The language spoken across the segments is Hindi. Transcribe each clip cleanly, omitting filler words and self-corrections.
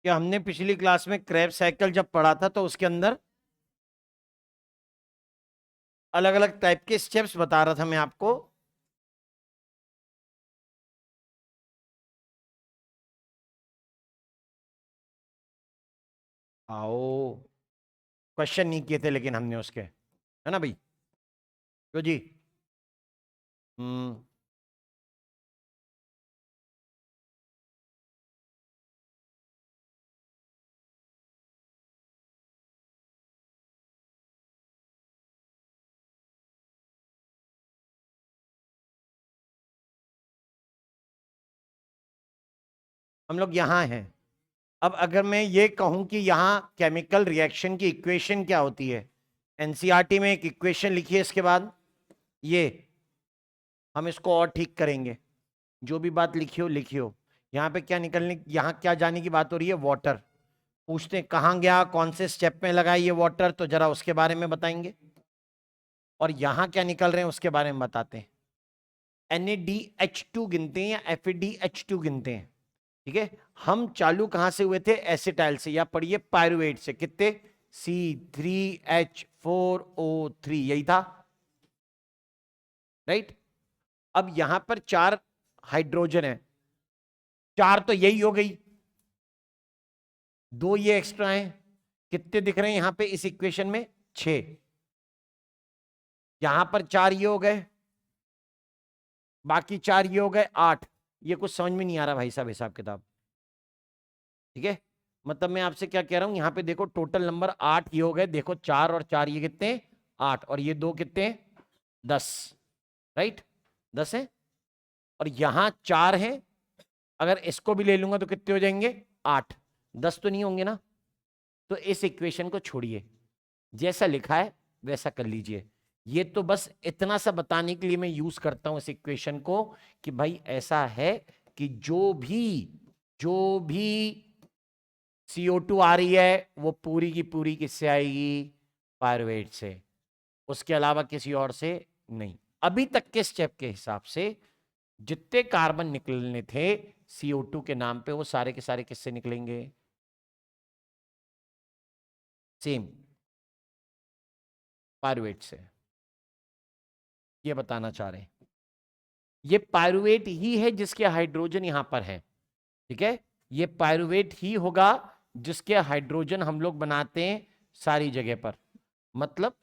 कि हमने पिछली क्लास में क्रेब्स साइकिल जब पढ़ा था तो उसके अंदर अलग अलग टाइप के स्टेप्स बता रहा था मैं आपको। आओ, क्वेश्चन नहीं किए थे लेकिन हमने उसके, है ना भाई? तो जी, हम्म, हम लोग यहाँ हैं। अब अगर मैं ये कहूं कि यहाँ केमिकल रिएक्शन की इक्वेशन क्या होती है, एनसीईआरटी में एक इक्वेशन लिखी है इसके बाद, ये हम इसको और ठीक करेंगे। जो भी बात लिखी हो लिखी हो। यहाँ पे क्या निकलने, यहाँ क्या जाने की बात हो रही है? वाटर। पूछते हैं कहाँ गया, कौन से स्टेप में लगा ये वाटर, तो जरा उसके बारे में बताएंगे। और यहाँ क्या निकल रहे हैं उसके बारे में बताते हैं। NaDH2 गिनते हैं या FeDH2 गिनते हैं? ठीक है। हम चालू कहां से हुए थे? एसिटाइल से, या पढ़िए पायरुवेट से। कितने? C3H4O3, यही था, राइट? अब यहां पर 4 हाइड्रोजन है, 4 तो यही हो गई, 2 ये एक्स्ट्रा हैं। कितने दिख रहे हैं यहां पे इस इक्वेशन में? 6। यहां पर 4 ये हो गए, बाकी 4 ये हो गए, 8। ये कुछ समझ में नहीं आ रहा भाई साहब हिसाब किताब, ठीक है? मतलब मैं आपसे क्या कह रहा हूं, यहां पे देखो टोटल नंबर 8 ये हो गए, देखो 4 और 4 ये कितने? 8, और ये 2 कितने? 10, राइट? 10 है। और यहां 4 है, अगर इसको भी ले लूंगा तो कितने हो जाएंगे? 8। 10 तो नहीं होंगे ना? तो इस इक्वेशन को छोड़िए, जैसा लिखा है वैसा कर लीजिए। ये तो बस इतना सा बताने के लिए मैं यूज करता हूं इस इक्वेशन को, कि भाई ऐसा है कि जो भी CO2 आ रही है वो पूरी की पूरी किससे आएगी? पायरुवेट से, उसके अलावा किसी और से नहीं। अभी तक के स्टेप के हिसाब से जितने कार्बन निकलने थे CO2 के नाम पे, वो सारे के सारे किससे निकलेंगे? सेम, पायरुवेट से। ये बताना चाह रहे हैं। ये पायरुवेट ही है जिसके हाइड्रोजन यहां पर है, ठीक है? ये पायरुवेट ही होगा जिसके हाइड्रोजन हम लोग बनाते हैं सारी जगह पर। मतलब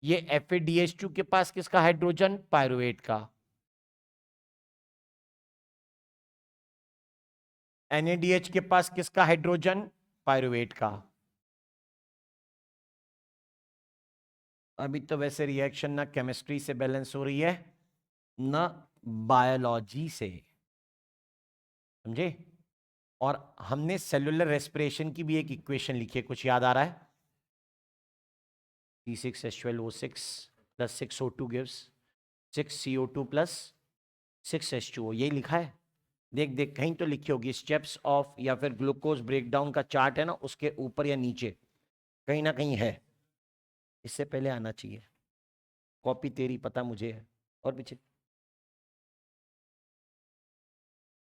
ये FeDH2 के पास किसका हाइड्रोजन? पायरुवेट का। NaDH के पास किसका हाइड्रोजन? पायरुवेट का। अभी तो वैसे रिएक्शन ना केमिस्ट्री से बैलेंस हो रही है ना बायोलॉजी से, समझे? और हमने सेलुलर रेस्पिरेशन की भी एक इक्वेशन लिखी है, कुछ याद आ रहा है? C6H12O6 plus 6O2 gives 6CO2 plus 6H2O, यही लिखा है। देख देख, कहीं तो लिखी होगी स्टेप्स ऑफ, या फिर ग्लूकोज ब्रेकडाउन का चार्ट है ना, उसके ऊपर या नीचे कहीं ना कहीं है। इससे पहले आना चाहिए। कॉपी तेरी पता मुझे है। और पीछे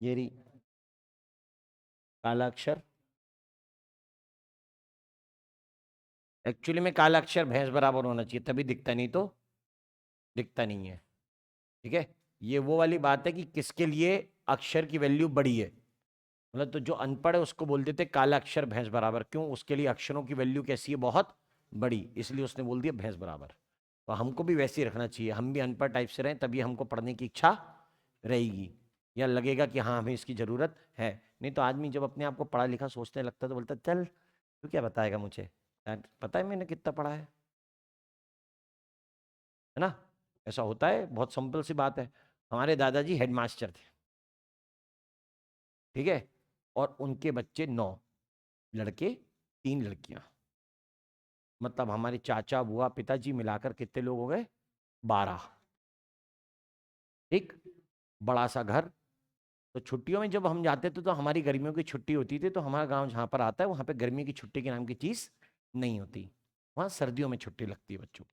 ये रही काला अक्षर। एक्चुअली में काला अक्षर भैंस बराबर होना चाहिए, तभी दिखता, नहीं तो दिखता नहीं है, ठीक है? ये वो वाली बात है कि किसके लिए अक्षर की वैल्यू बड़ी है। मतलब तो जो अनपढ़ है उसको बोल देते काला अक्षर भैंस बराबर, क्यों? उसके लिए अक्षरों की वैल्यू कैसी है? बहुत बड़ी, इसलिए उसने बोल दिया भैंस बराबर। तो हमको भी वैसे ही रखना चाहिए, हम भी अनपढ़ टाइप से रहें, तभी हमको पढ़ने की इच्छा रहेगी, या लगेगा कि हाँ हमें इसकी ज़रूरत है। नहीं तो आदमी जब अपने आप को पढ़ा लिखा सोचने लगता है तो बोलता है, चल तू क्या बताएगा मुझे, यार पता है मैंने कितना पढ़ा है ना? ऐसा होता है, बहुत सिंपल सी बात है। हमारे दादाजी हेडमास्टर थे, ठीक है? और उनके बच्चे 9 लड़के, 3 लड़कियां। मतलब हमारे चाचा बुआ पिताजी मिलाकर कितने लोग हो गए? 12। ठीक, बड़ा सा घर। तो छुट्टियों में जब हम जाते थे तो हमारी गर्मियों की छुट्टी होती थी, तो हमारा गांव जहाँ पर आता है वहाँ पे गर्मी की छुट्टी के नाम की चीज़ नहीं होती, वहाँ सर्दियों में छुट्टी लगती है बच्चों की।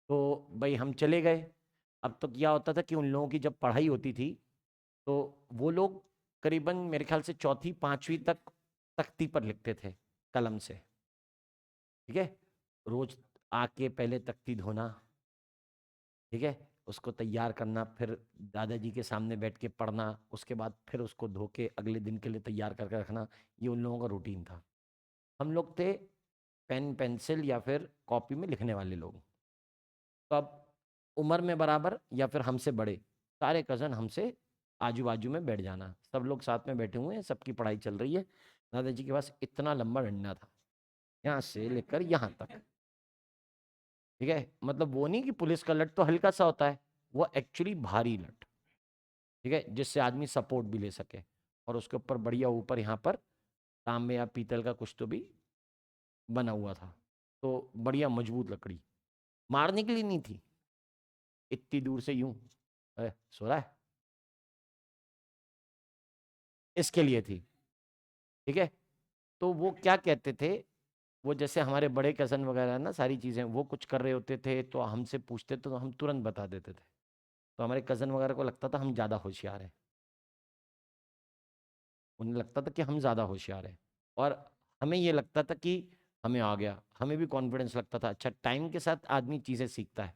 तो भाई हम चले गए। अब तो क्या होता था कि उन लोगों की जब पढ़ाई होती थी तो वो लोग करीबन मेरे ख्याल से चौथी पांचवी तक तख्ती पर लिखते थे कलम से, ठीक है। रोज आके पहले तख्ती धोना, ठीक है, उसको तैयार करना, फिर दादाजी के सामने बैठ के पढ़ना, उसके बाद फिर उसको धो के अगले दिन के लिए तैयार करके रखना। ये उन लोगों का रूटीन था। हम लोग थे पेन पेंसिल या फिर कॉपी में लिखने वाले लोग। तो अब उम्र में बराबर या फिर हमसे बड़े सारे कज़न हमसे आजू बाजू में बैठ जाना, सब लोग साथ में बैठे हुए हैं, सबकी पढ़ाई चल रही है। दादाजी के पास इतना लंबा डंडा था, यहाँ से लेकर यहाँ तक, ठीक है। मतलब वो नहीं कि पुलिस का लठ तो हल्का सा होता है, वो एक्चुअली भारी लठ, ठीक है, जिससे आदमी सपोर्ट भी ले सके। और उसके ऊपर बढ़िया ऊपर यहाँ पर तांबे या पीतल का कुछ तो भी बना हुआ था, तो बढ़िया मजबूत लकड़ी, मारने के लिए नहीं थी, इतनी दूर से यूं सो रहा है, इसके लिए थी, ठीक है। तो वो क्या कहते थे, वो जैसे हमारे बड़े कज़न वगैरह ना, सारी चीज़ें वो कुछ कर रहे होते थे तो हमसे पूछते तो हम तुरंत बता देते थे। तो हमारे कज़न वगैरह को लगता था हम ज़्यादा होशियार हैं, उन्हें लगता था कि हम ज़्यादा होशियार हैं, और हमें ये लगता था कि हमें आ गया, हमें भी कॉन्फिडेंस लगता था। अच्छा, टाइम के साथ आदमी चीज़ें सीखता है,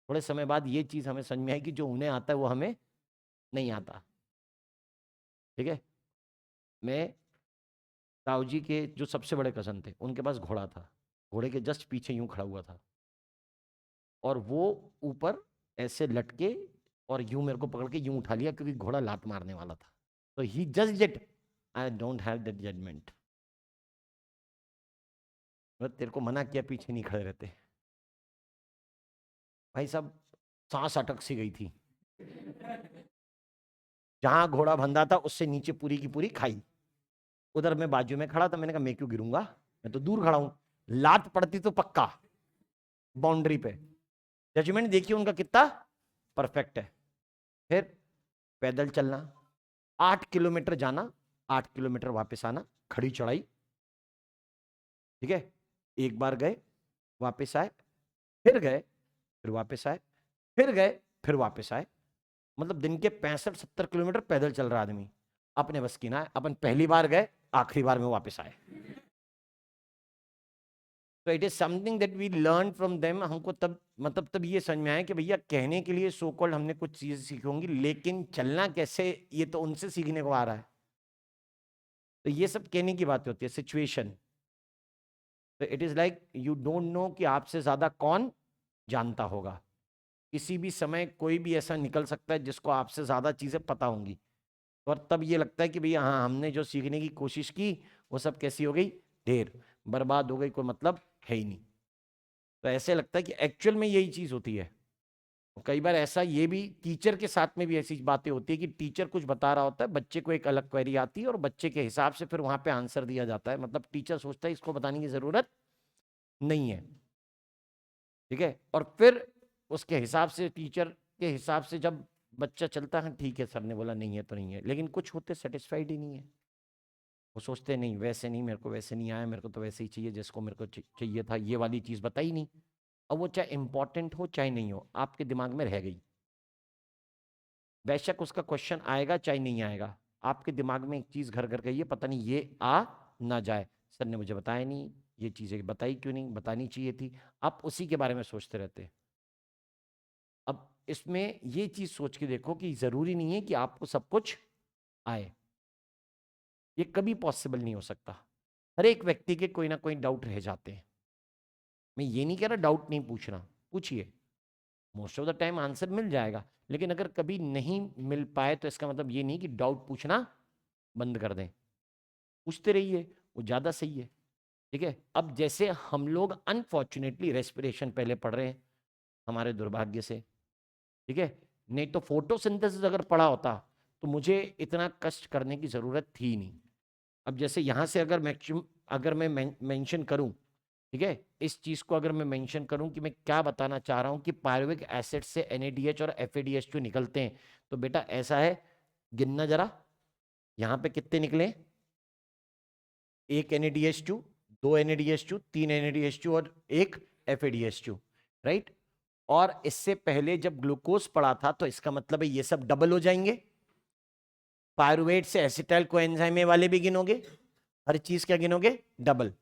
थोड़े समय बाद ये चीज़ हमें समझ में आई कि जो उन्हें आता है वो हमें नहीं आता, ठीक है। मैं ताऊ जी के जो सबसे बड़े कज़न थे उनके पास घोड़ा था, घोड़े के जस्ट पीछे यूं खड़ा हुआ था, और वो ऊपर ऐसे लटके और यूं मेरे को पकड़ के यूं उठा लिया क्योंकि घोड़ा लात मारने वाला था। तो ही just it, I don't have that judgement. तेरे को मना किया पीछे नहीं खड़े रहते। भाई साहब, सांस अटक सी गई थी, जहां घोड़ा बंधा था उससे नीचे पूरी की पूरी खाई। उधर मैं बाजू में खड़ा था, मैंने कहा मैं क्यों गिरूंगा, मैं तो दूर खड़ा हूं, लात पड़ती तो पक्का बाउंड्री पे। जजमेंट देखिए उनका कितना परफेक्ट है। फिर पैदल चलना, 8 किलोमीटर जाना, 8 किलोमीटर वापस आना, खड़ी चढ़ाई, ठीक है। एक बार गए, वापस आए, फिर गए, फिर वापस आए, फिर गए, फिर वापस आए। मतलब दिन के 65-70 किलोमीटर पैदल चल रहा आदमी, अपने बस की ना है। अपन पहली बार गए, आखिरी बार में वापस आए। तो it is something that we learn from them. हमको तब मतलब तब ये समझ में आया कि भैया कहने के लिए सो कॉल्ड हमने कुछ चीजें सीखी होंगी, लेकिन चलना कैसे ये तो उनसे सीखने को आ रहा है। तो ये सब कहने की बात होती है, सिचुएशन। तो it is like you don't know कि आपसे ज्यादा कौन जानता होगा। किसी भी समय कोई भी ऐसा निकल सकता है जिसको आपसे ज्यादा चीजें पता होंगी, और तब ये लगता है कि भैया हाँ, हमने जो सीखने की कोशिश की वो सब कैसी हो गई, ढेर बर्बाद हो गई, कोई मतलब है ही नहीं। तो ऐसे लगता है कि एक्चुअल में यही चीज होती है। कई बार ऐसा ये भी टीचर के साथ में भी ऐसी बातें होती है कि टीचर कुछ बता रहा होता है, बच्चे को एक अलग क्वेरी आती है और बच्चे के हिसाब से फिर वहां पे आंसर दिया जाता है। मतलब टीचर सोचता है इसको बताने की जरूरत नहीं है, ठीक है। और फिर उसके हिसाब से, टीचर के हिसाब से जब बच्चा चलता है, ठीक है सर ने बोला नहीं है तो नहीं है, लेकिन कुछ होते सेटिस्फाइड ही नहीं है। वो सोचते नहीं, वैसे नहीं, मेरे को वैसे नहीं आया, मेरे को तो वैसे ही चाहिए जिसको मेरे को चाहिए था, ये वाली चीज़ बताई नहीं। अब वो चाहे इंपॉर्टेंट हो चाहे नहीं हो, आपके दिमाग में रह गई, बेशक उसका क्वेश्चन आएगा चाहे नहीं आएगा, आपके दिमाग में एक चीज़ घर घर गई है, पता नहीं ये आ ना जाए, सर ने मुझे बताया नहीं, ये चीज़ें बताई क्यों नहीं, बतानी चाहिए थी। आप उसी के बारे में सोचते रहते। अब इसमें ये चीज़ सोच के देखो कि ज़रूरी नहीं है कि आपको सब कुछ आए, ये कभी पॉसिबल नहीं हो सकता। हर एक व्यक्ति के कोई ना कोई डाउट रह जाते हैं। मैं ये नहीं कह रहा डाउट नहीं पूछना, पूछिए, most of the time answer मिल जाएगा। लेकिन अगर कभी नहीं मिल पाए तो इसका मतलब ये नहीं कि डाउट पूछना बंद कर दें, पूछते रहिए, वो ज़्यादा सही है, ठीक है। अब जैसे हम लोग अनफॉर्चुनेटली रेस्पिरेशन पहले पढ़ रहे हैं, हमारे दुर्भाग्य से, ठीक है। नहीं तो फोटोसिंथेसिस अगर पढ़ा होता तो मुझे इतना कष्ट करने की ज़रूरत थी नहीं। अब जैसे यहाँ से अगर मैक्सिमम अगर मैं मेंशन करूँ, ठीक है, इस चीज़ को अगर मैं मेंशन करूं कि मैं क्या बताना चाह रहा हूं कि पायरुविक एसिड से NADH और FADH2 निकलते हैं, तो बेटा ऐसा है, गिनना जरा, यहां पे कितने निकले, एक NADH2, दो NADH2, तीन NADH2 और एक FADH2, राइट। और इससे पहले जब ग्लूकोज पड़ा था तो इसका मतलब है ये सब डबल हो जाएंगे, पायरुवेट से एसिटाइल कोएंजाइम वाले भी गिनोगे, हर चीज क्या गिनोगे, डबल।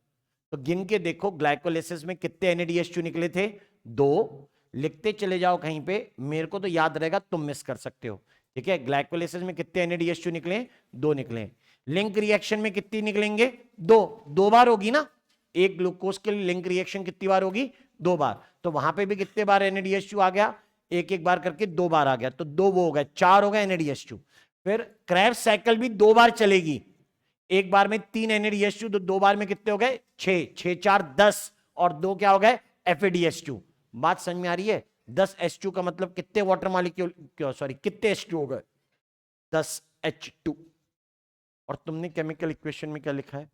तो गिन के देखो ग्लाइकोलाइसिस में कितने NADH2 निकले थे, 2। लिखते चले जाओ कहीं पे, मेरे को तो याद रहेगा, तुम मिस कर सकते हो। ठीक है, ग्लाइकोलाइसिस में कितने NADH2 निकले, 2 निकले। लिंक रिएक्शन में कितनी निकलेंगे, 2 बार होगी ना, एक ग्लूकोज के लिए लिंक रिएक्शन कितनी बार होगी, 2 बार। तो वहां पे भी कितने बार NADH2 आ गया, एक एक बार करके 2 बार आ गया, तो 2 वो हो गए, 4 हो गए NADH2। फिर क्रैब्स साइकिल भी 2 बार चलेगी, एक बार में 3 NADH2, तो 2 बार में कितने हो गए, 6, 6 4 10, और 2 क्या हो गए, FADH2। बात समझ में आ रही है, 10 H2 का मतलब कितने वाटर मॉलिक्यूल, क्यों सॉरी कितने H2 हो गए, 10 H2। और तुमने केमिकल इक्वेशन में क्या लिखा है,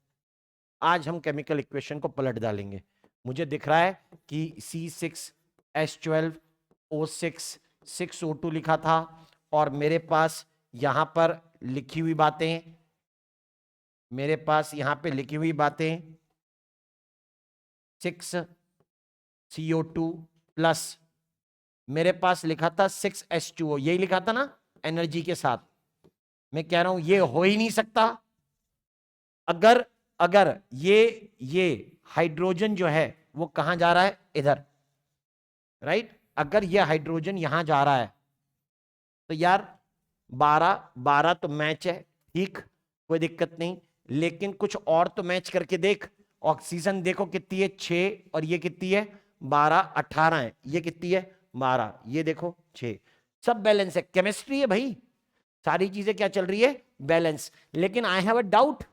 आज हम केमिकल इक्वेशन को पलट डालेंगे। मुझे दिख रहा है कि C6H12O6 6O2 लिखा था, और मेरे पास यहां पर लिखी हुई बातें, मेरे पास यहां पे लिखी हुई बातें 6CO2 प्लस मेरे पास लिखा था 6H2O, यही लिखा था ना एनर्जी के साथ। मैं कह रहा हूं ये हो ही नहीं सकता। अगर अगर ये हाइड्रोजन जो है वो कहां जा रहा है, इधर, राइट। अगर ये हाइड्रोजन यहां जा रहा है तो यार 12 तो मैच है, ठीक, कोई दिक्कत नहीं। लेकिन कुछ और तो मैच करके देख। ऑक्सीजन देखो कितनी है, 6, और ये कितनी है, 12, 18 है, ये कितनी है, 12, ये देखो 6, सब बैलेंस है। केमिस्ट्री है भाई, सारी चीजें क्या चल रही है, बैलेंस। लेकिन I have a doubt.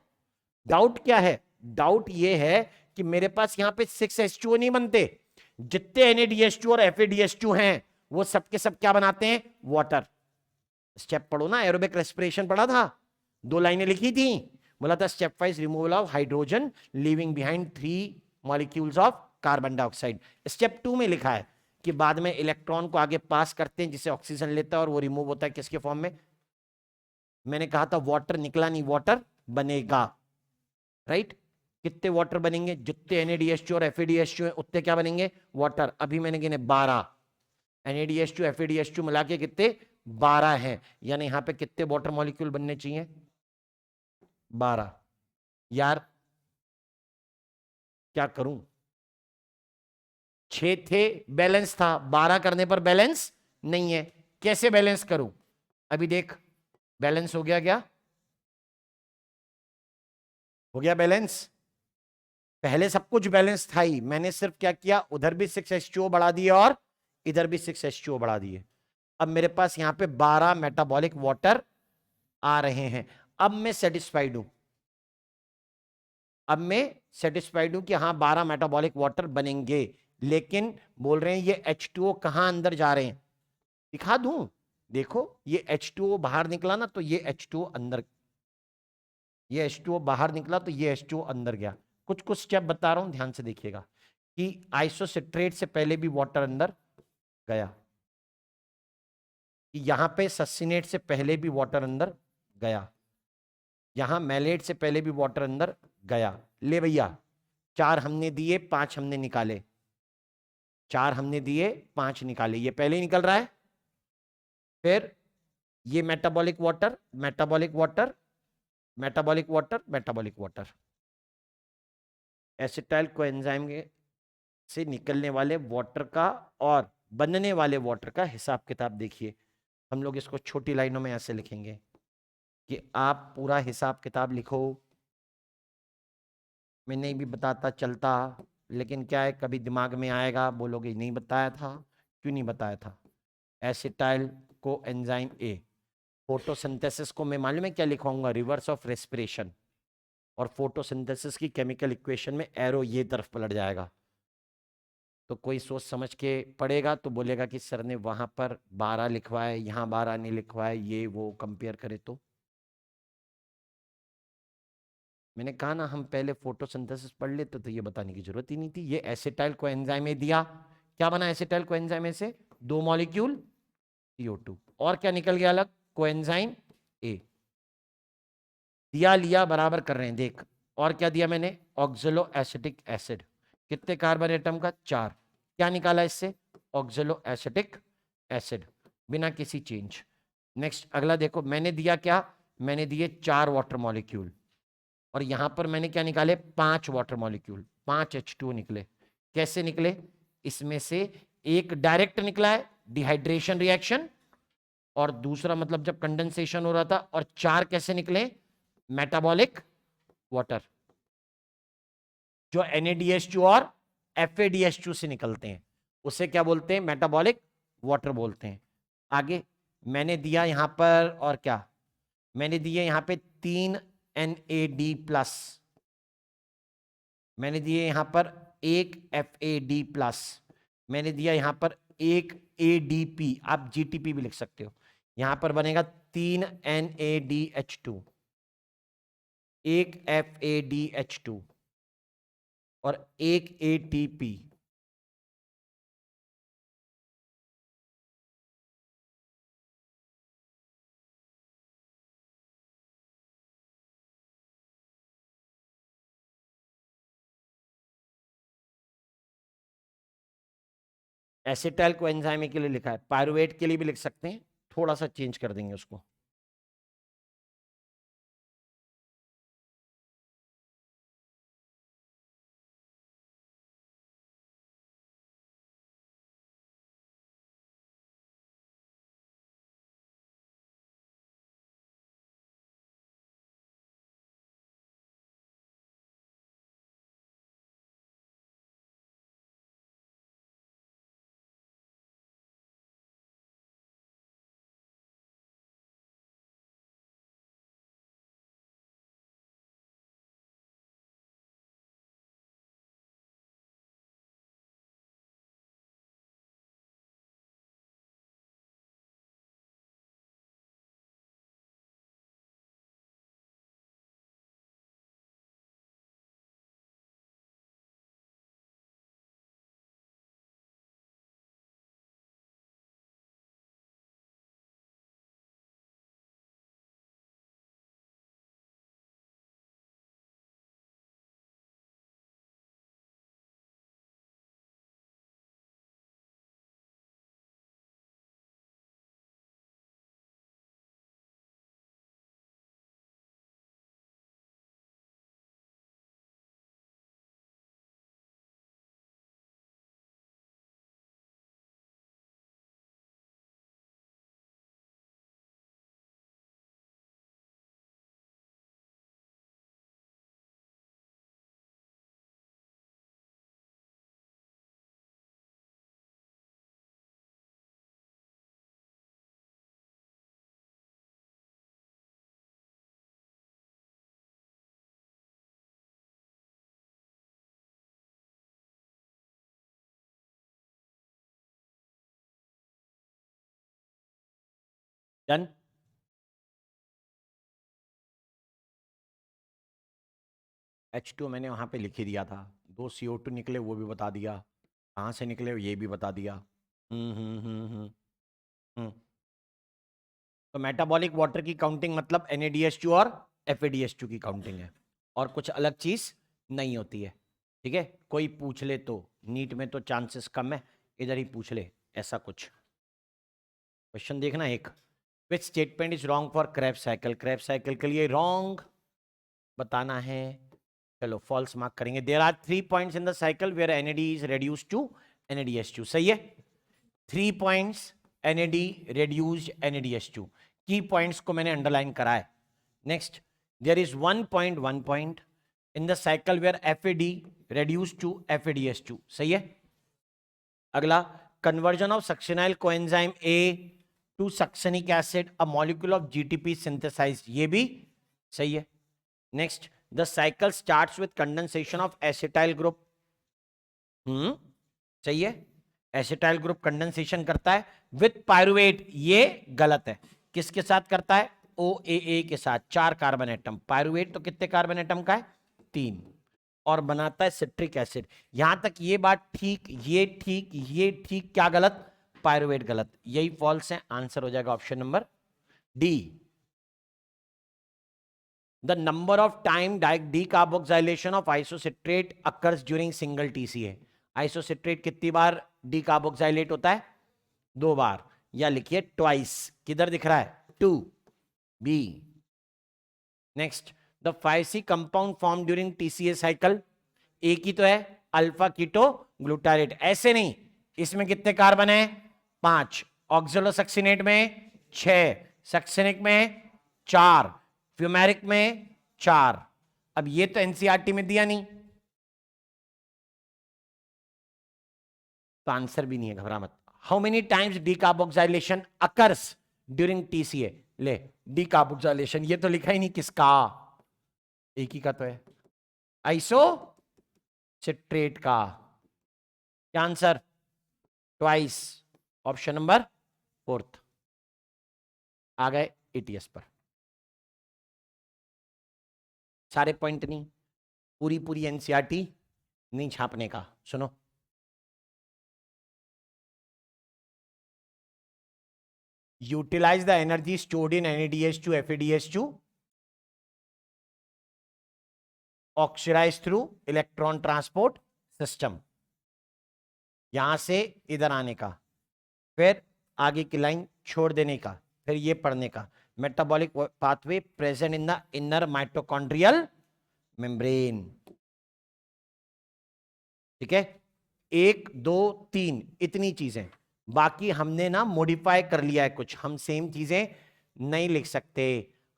Doubt क्या है, डाउट ये है कि मेरे पास यहां पे 6H2O नहीं बनते, जितने NADH2 और FADH2 हैं वो सबके सब क्या बनाते हैं, वाटर। स्टेप पढ़ो ना, एरोबिक रेस्पिरेशन पढ़ा था, 2 लाइनें लिखी थी, बोला था step wise removal of hydrogen leaving behind 3 molecules of carbon dioxide. Step 2 में लिखा है कि बाद में इलेक्ट्रॉन को आगे पास करते हैं जिसे ऑक्सीजन लेता है, और वो रिमूव होता है किसके फॉर्म में, मैंने कहा था वाटर निकला नहीं, वाटर बनेगा, राइट। कितने वाटर बनेंगे, जितने NADH2 और FADH2 है उतने क्या बनेंगे, वाटर। अभी मैंने गिने 12, NADH2 FADH2 मिला के कितने, 12 हैं। यानी यहां पे कितने वाटर मॉलिक्यूल बनने चाहिए, 12। यार क्या करूं, 6 थे, बैलेंस था, 12 करने पर बैलेंस नहीं है, कैसे बैलेंस करूं। अभी देख, बैलेंस हो गया क्या, हो गया बैलेंस। पहले सब कुछ बैलेंस था ही, मैंने सिर्फ क्या किया, उधर भी 6H2O बढ़ा दिए और इधर भी 6H2O बढ़ा दिए। अब मेरे पास यहां पे 12 मेटाबॉलिक वाटर आ रहे हैं। अब मैं सेटिस्फाइड हूं, अब मैं सेटिस्फाइड हूं कि हाँ 12 मेटाबॉलिक वाटर बनेंगे। लेकिन बोल रहे हैं ये H2O कहां अंदर जा रहे हैं, दिखा दूं, देखो ये H2O बाहर निकला ना, तो ये H2O अंदर, ये H2O बाहर निकला तो ये H2O अंदर गया। कुछ कुछ स्टेप बता रहा हूं, ध्यान से देखिएगा कि आइसोसिट्रेट से पहले भी वाटर अंदर गया, कि यहां पे सस्सिनेट से पहले भी वाटर अंदर गया, यहां मैलेट से पहले भी वाटर अंदर गया। ले भैया, 4 हमने दिए, 5 हमने निकाले, 4 हमने दिए, 5 निकाले, ये पहले ही निकल रहा है। फिर ये metabolic water, metabolic water, metabolic water, metabolic water, acetyl coenzyme से निकलने वाले वाटर का और बनने वाले वाटर का हिसाब किताब देखिए। हम लोग इसको छोटी लाइनों में ऐसे लिखेंगे कि आप पूरा हिसाब किताब लिखो। मैं नहीं भी बताता चलता, लेकिन क्या है, कभी दिमाग में आएगा, बोलोगे नहीं बताया था, क्यों नहीं बताया था। Acetyl co enzyme A, photosynthesis को मैं मालूम है क्या लिखवाऊंगा, रिवर्स ऑफ रेस्पिरेशन। और फोटोसिंथेसिस की केमिकल इक्वेशन में एरो ये तरफ पलट जाएगा। तो कोई सोच समझ के पढ़ेगा तो बोलेगा कि सर ने वहां पर 12 लिखवाए, यहाँ 12 नहीं लिखवाए, ये वो कंपेयर करे। तो मैंने कहा ना, हम पहले फोटोसिंथेसिस पढ़ लेते तो ये बताने की जरूरत ही नहीं थी। ये एसिटाइल कोएंजाइम दिया, क्या बना एसिटाइल कोएंजाइम से, 2 मॉलिक्यूल CO2, और क्या निकल गया अलग, कोएंजाइम ए। दिया लिया बराबर कर रहे हैं, देख। और क्या दिया मैंने, ऑक्सलो एसिटिक एसिड, कितने कार्बन एटम का, 4। क्या निकाला इससे, ऑक्सलो एसिटिक एसिड, बिना किसी चेंज। नेक्स्ट अगला देखो, मैंने दिया क्या, मैंने दिए 4 वाटर मॉलिक्यूल और यहां पर मैंने क्या निकाले 5 वाटर मॉलिक्यूल, 5 H2O निकले। कैसे निकले? इसमें से एक डायरेक्ट निकला है डिहाइड्रेशन रिएक्शन, और दूसरा मतलब जब कंडेंसेशन हो रहा था, और 4 कैसे निकले? मेटाबॉलिक वाटर, जो NaDH2 और FADH2 से निकलते हैं, उसे क्या बोलते हैं? मेटाबॉलिक वाटर बोलते हैं। आगे मैंने दिया यहां पर, और क्या मैंने दिए यहां पे 3 NAD प्लस, मैंने दिए यहां पर 1 FAD प्लस, मैंने दिया यहां पर 1 ADP, आप GTP भी लिख सकते हो। यहां पर बनेगा 3 NADH2, 1 FADH2 और 1 ATP। एसिटाइल को एंजाइम के लिए लिखा है, पायरुवेट के लिए भी लिख सकते हैं, थोड़ा सा चेंज कर देंगे उसको। डन। H2 मैंने वहां पे लिख ही दिया था, 2 CO2 निकले वो भी बता दिया, कहाँ से निकले ये भी बता दिया। हम्म। तो मेटाबॉलिक वाटर की काउंटिंग मतलब NaDH2 और FADH2 की काउंटिंग है, और कुछ अलग चीज नहीं होती है। ठीक है, कोई पूछ ले तो, नीट में तो चांसेस कम है, इधर ही पूछ ले ऐसा कुछ क्वेश्चन देखना। एक, which statement is wrong for Krebs cycle? Krebs cycle के लिए रॉन्ग बताना है। चलो फॉल्स मार्क करेंगे। There are 3 points in the cycle where NAD is reduced to NADH2, सही है। 3 पॉइंट्स NAD reduced NADH2, की पॉइंट्स को मैंने अंडरलाइन करा है। Next, there is 1 point in the cycle where FAD reduced to FADH2, सही है। अगला, conversion of succinyl coenzyme A to succinic acid, a molecule of GTP synthesize, ये भी सही है। Next, the cycle starts with condensation of acetyl group, सही है। एसिटाइल ग्रुप कंडेंसेशन करता है विद पायरुवेट, ये गलत है। किसके साथ करता है? OAA के साथ, 4 कार्बन एटम। पायरुवेट तो कितने कार्बन एटम का है? 3, और बनाता है सिट्रिक एसिड। यहां तक ये बात ठीक, ये ठीक, ये ठीक, क्या गलत? पायरुवेट गलत, यही फॉल्स है। आंसर हो जाएगा option number D. The number of time decarboxylation of isocitrate occurs during single TCA. Isocitrate कितनी बार डिकार्बोक्साइलेट होता है? 2 बार, या लिखिए ट्वाइस। किधर दिख रहा है? 2 B. Next, the 5C compound form during TCA cycle, एक ही तो है, अल्फा कीटो ग्लूटारेट। ऐसे नहीं, इसमें कितने कार्बन है? 5, ऑक्सोलोसक्सिनेट में 6, सक्सिनिक में 4, फ्यूमेरिक में 4। अब ये तो एनसीईआरटी में दिया नहीं, तो आंसर भी नहीं है, घबरा मत। How many times decarboxylation occurs during TCA? ले, डीकार्बोक्सिलेशन ये तो लिखा ही नहीं किसका, एक ही का तो है, आइसो सिट्रेट का। क्या answer? Twice, option number fourth. आ गए ATS पर। सारे पॉइंट नहीं, पूरी पूरी एनसीईआरटी नहीं छापने का। सुनो, utilise the energy stored in NADH2 FADH2 oxidise through electron transport system. यहां से इधर आने का, फिर आगे की लाइन छोड़ देने का, फिर ये पढ़ने का। Metabolic pathway present in the inner mitochondrial membrane. ठीक है, 1 2 3 इतनी चीजें, बाकी हमने ना मॉडिफाई कर लिया है कुछ, हम सेम चीजें नहीं लिख सकते,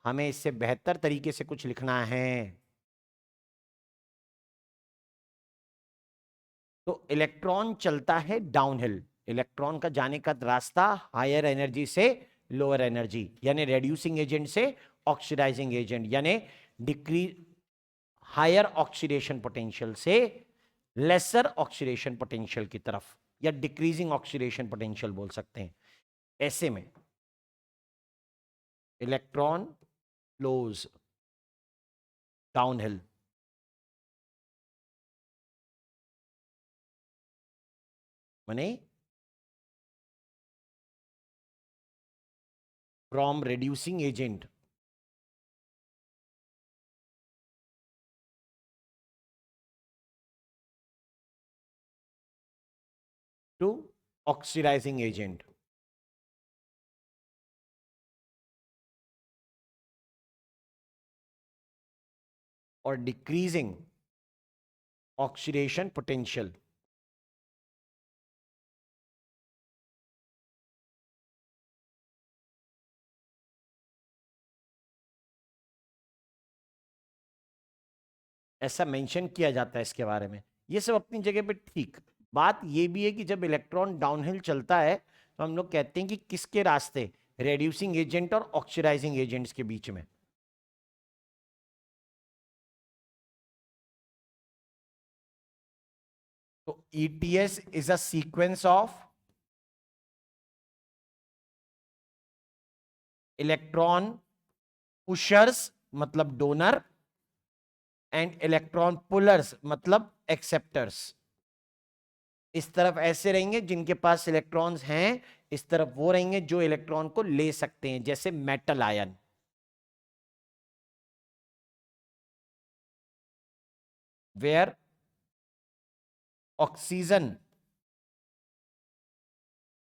हमें इससे बेहतर तरीके से कुछ लिखना है। तो इलेक्ट्रॉन चलता है डाउनहिल, इलेक्ट्रॉन का जाने का रास्ता हायर एनर्जी से लोअर एनर्जी, यानी रेड्यूसिंग एजेंट से ऑक्सीडाइजिंग एजेंट, यानी डिक्रीज हायर ऑक्सीडेशन पोटेंशियल से लेसर ऑक्सीडेशन पोटेंशियल की तरफ, या डिक्रीजिंग ऑक्सीडेशन पोटेंशियल बोल सकते हैं। ऐसे में इलेक्ट्रॉन फ्लोज डाउनहिल, माने from reducing agent to oxidising agent. और डिक्रीजिंग ऑक्सीडेशन पोटेंशियल। ऐसा मेंशन किया जाता है इसके बारे में। ये सब अपनी जगह पे ठीक, बात ये भी है कि जब इलेक्ट्रॉन डाउनहिल चलता है तो हम लोग कहते हैं कि किसके रास्ते, रेड्यूसिंग एजेंट और ऑक्सीडाइजिंग एजेंट्स के बीच में। तो ETS is a sequence of electron pushers मतलब डोनर, एंड इलेक्ट्रॉन पुलर्स मतलब एक्सेप्टर्स। इस तरफ ऐसे रहेंगे जिनके पास इलेक्ट्रॉन्स हैं, इस तरफ वो रहेंगे जो इलेक्ट्रॉन को ले सकते हैं, जैसे metal ion. Where oxygen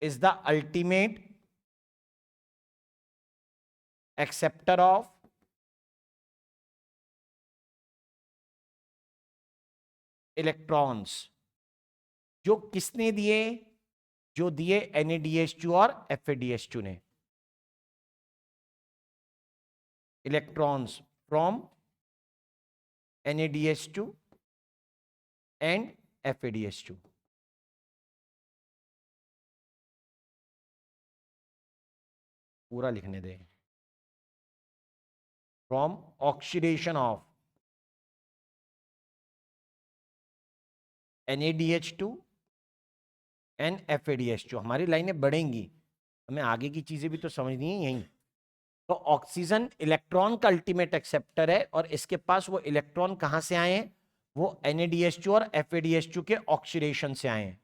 is the ultimate acceptor of electrons, जो किसने दिए? जो दिए NADH2 और FADH2 ने, electrons from NADH2 and FADH2। पूरा लिखने दे, from oxidation of NADH2 and FADH2। हमारी लाइनें बढ़ेंगी, हमें आगे की चीजें भी तो समझनी है यहीं। तो ऑक्सीजन इलेक्ट्रॉन का अल्टीमेट एक्सेप्टर है, और इसके पास वो इलेक्ट्रॉन कहां से आए हैं? वो NADH2 और FADH2 के ऑक्सीडेशन से आए हैं,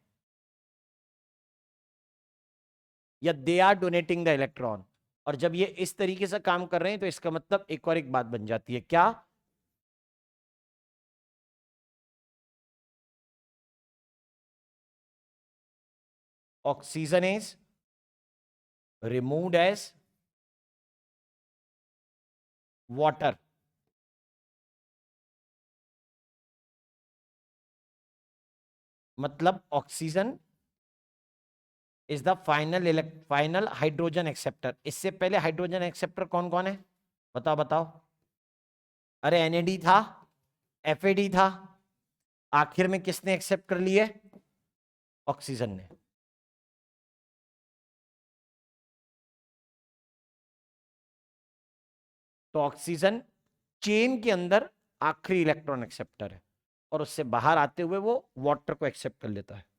या they are donating the electron. और जब ये इस तरीके से काम कर रहे हैं तो इसका मतलब एक और एक बात बन जाती है, क्या? Oxygen is removed as water मतलब oxygen is the final hydrogen acceptor. इससे पहले हाइड्रोजन एक्सेप्टर कौन कौन है, बताओ बताओ। अरे एनएडी था, एफएडी था, आखिर में किसने एक्सेप्ट कर लिए, ऑक्सीजन ने। तो ऑक्सीजन चेन के अंदर आखिरी इलेक्ट्रॉन एक्सेप्टर है और उससे बाहर आते हुए वो वाटर को एक्सेप्ट कर लेता है।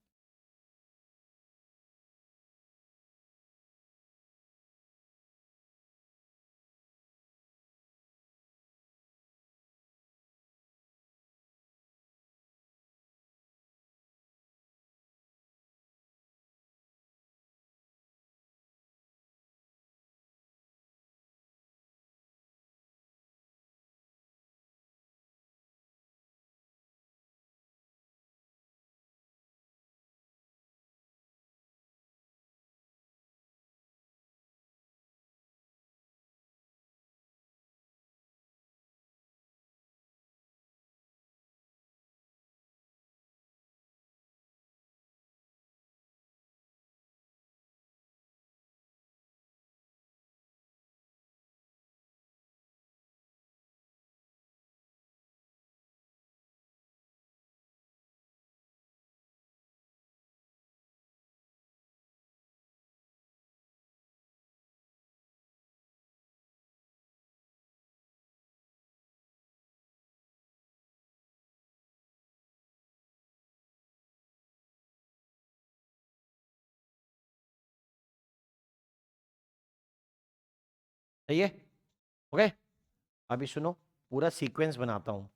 सही है, ओके। अभी सुनो, पूरा सीक्वेंस बनाता हूं।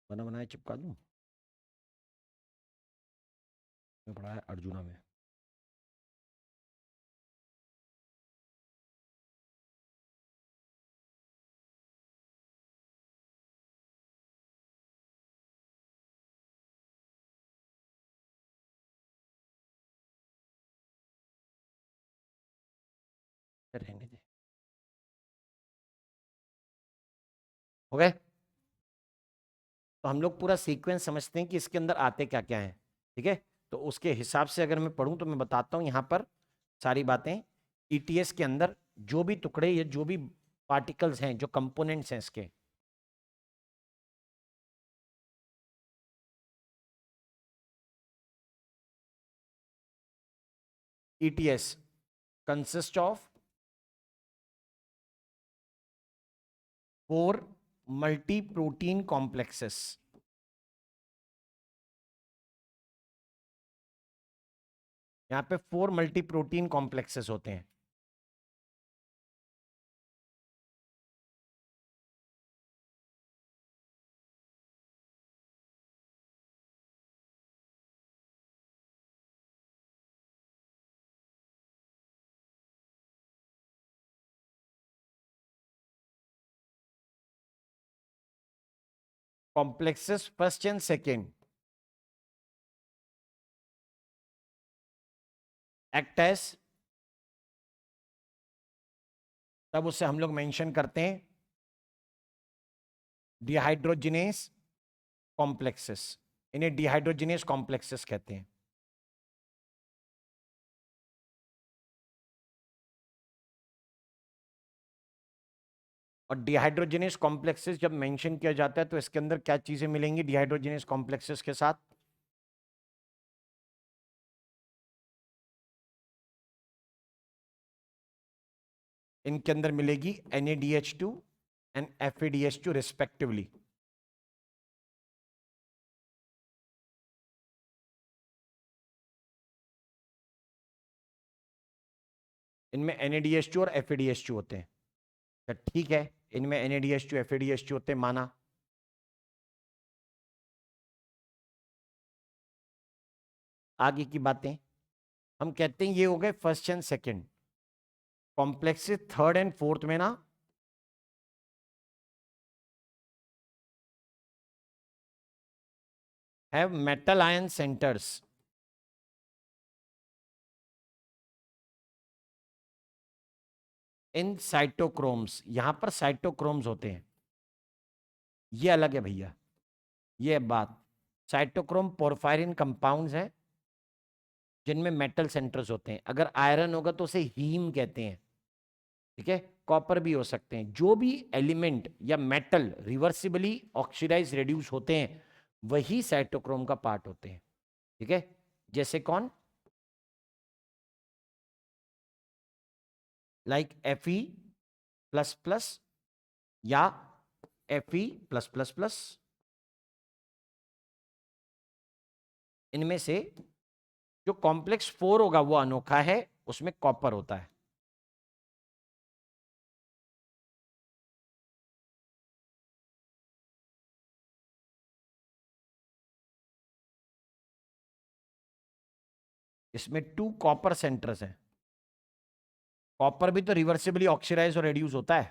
बना बनाया चिपका दूं, मैं पढ़ा है अर्जुना में। रहने दे, ओके। तो हम लोग पूरा सीक्वेंस समझते हैं कि इसके अंदर आते क्या क्या है, ठीक है। तो उसके हिसाब से अगर मैं पढ़ूं तो मैं बताता हूं यहां पर सारी बातें। ईटीएस के अंदर जो भी टुकड़े या जो भी पार्टिकल्स हैं, जो कंपोनेंट्स हैं इसके, ETS consist of 4 multi protein complexes. यहाँ पे 4 मल्टी प्रोटीन कॉम्प्लेक्सेस होते हैं। Complexes first and second act as, तब उसे हम लोग मेंशन करते हैं डिहाइड्रोजिनेस कॉम्प्लेक्सेस। इन्हें डिहाइड्रोजिनेस कॉम्प्लेक्सेस कहते हैं। और डिहाइड्रोजिनेस कॉम्प्लेक्सेस जब मेंशन किया जाता है तो इसके अंदर क्या चीजें मिलेंगी डिहाइड्रोजिनेस कॉम्प्लेक्सेस के साथ, इनके अंदर मिलेगी NaDH2 एंड FeDH2 रिस्पेक्टिवली। इनमें NaDH2 और FeDH2 होते हैं। तो ठीक है, इनमें NaDH2 FeDH2 होते हैं, माना। आगे की बातें हम कहते हैं ये हो गए first and second. Complexes third and fourth में ना have metal ion centres. In cytochromes, यहां पर साइटोक्रोम्स होते हैं, ये अलग है भैया, ये बात। साइटोक्रोम पोरफायरिन कंपाउंड्स हैं जिनमें मेटल सेंटर्स होते हैं। अगर आयरन होगा तो उसे हीम कहते हैं, ठीक है। कॉपर भी हो सकते हैं। जो भी एलिमेंट या मेटल रिवर्सिबली ऑक्सीडाइज रिड्यूस होते हैं वही साइटोक्रोम का पार्ट होते हैं, ठीक है। जैसे कौन? लाइक Fe प्लस प्लस या Fe प्लस प्लस प्लस, इनमें से जो कॉम्प्लेक्स 4 होगा वो अनोखा है, उसमें कॉपर होता है। इसमें 2 कॉपर सेंटर्स हैं। कॉपर भी तो रिवर्सिबली ऑक्सीडाइज और रिड्यूस होता है।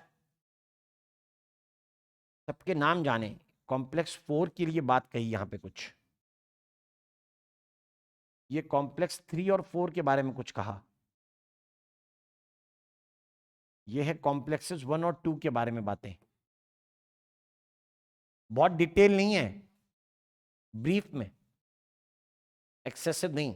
सबके नाम जाने, कॉम्प्लेक्स 4 के लिए बात कही यहां पे कुछ, ये कॉम्प्लेक्स 3 और 4 के बारे में कुछ कहा, ये है कॉम्प्लेक्सेस 1 और 2 के बारे में बातें। बहुत डिटेल नहीं है, ब्रीफ में, एक्सेसिव नहीं।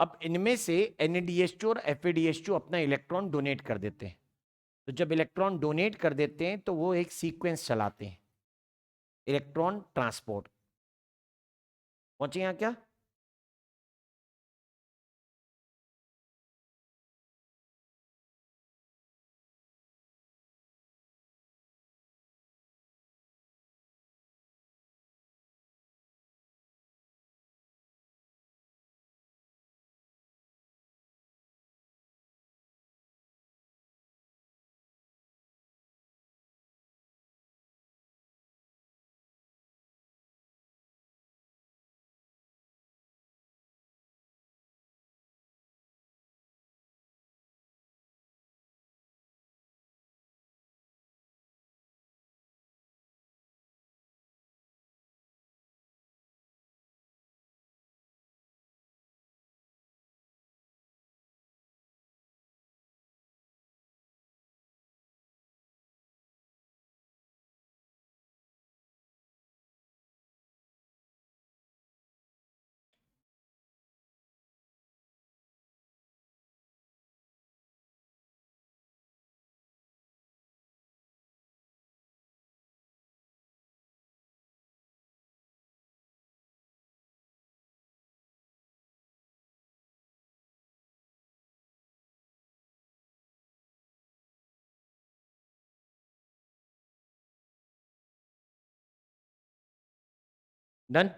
अब इनमें से NADH2 और FADH2 अपना इलेक्ट्रॉन डोनेट कर देते हैं। तो जब इलेक्ट्रॉन डोनेट कर देते हैं तो वो एक सीक्वेंस चलाते हैं, इलेक्ट्रॉन ट्रांसपोर्ट। पहुंचे यहां क्या? डन।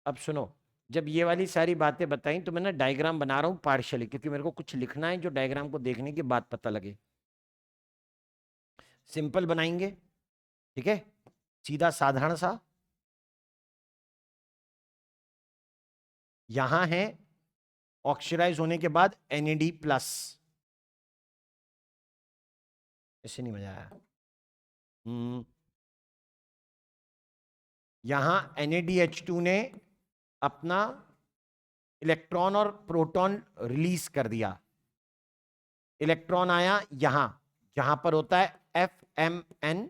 अब सुनो, जब ये वाली सारी बातें बताई तो मैं ना डायग्राम बना रहा हूं पार्शियली, क्योंकि मेरे को कुछ लिखना है जो डायग्राम को देखने के बाद पता लगे। सिंपल बनाएंगे, ठीक है, सीधा साधारण सा। यहां है ऑक्सीडाइज होने के बाद NAD प्लस, इससे नहीं मजा आया। यहां NADH2 ने अपना इलेक्ट्रॉन और प्रोटॉन रिलीज कर दिया। इलेक्ट्रॉन आया यहां, जहां पर होता है FMN,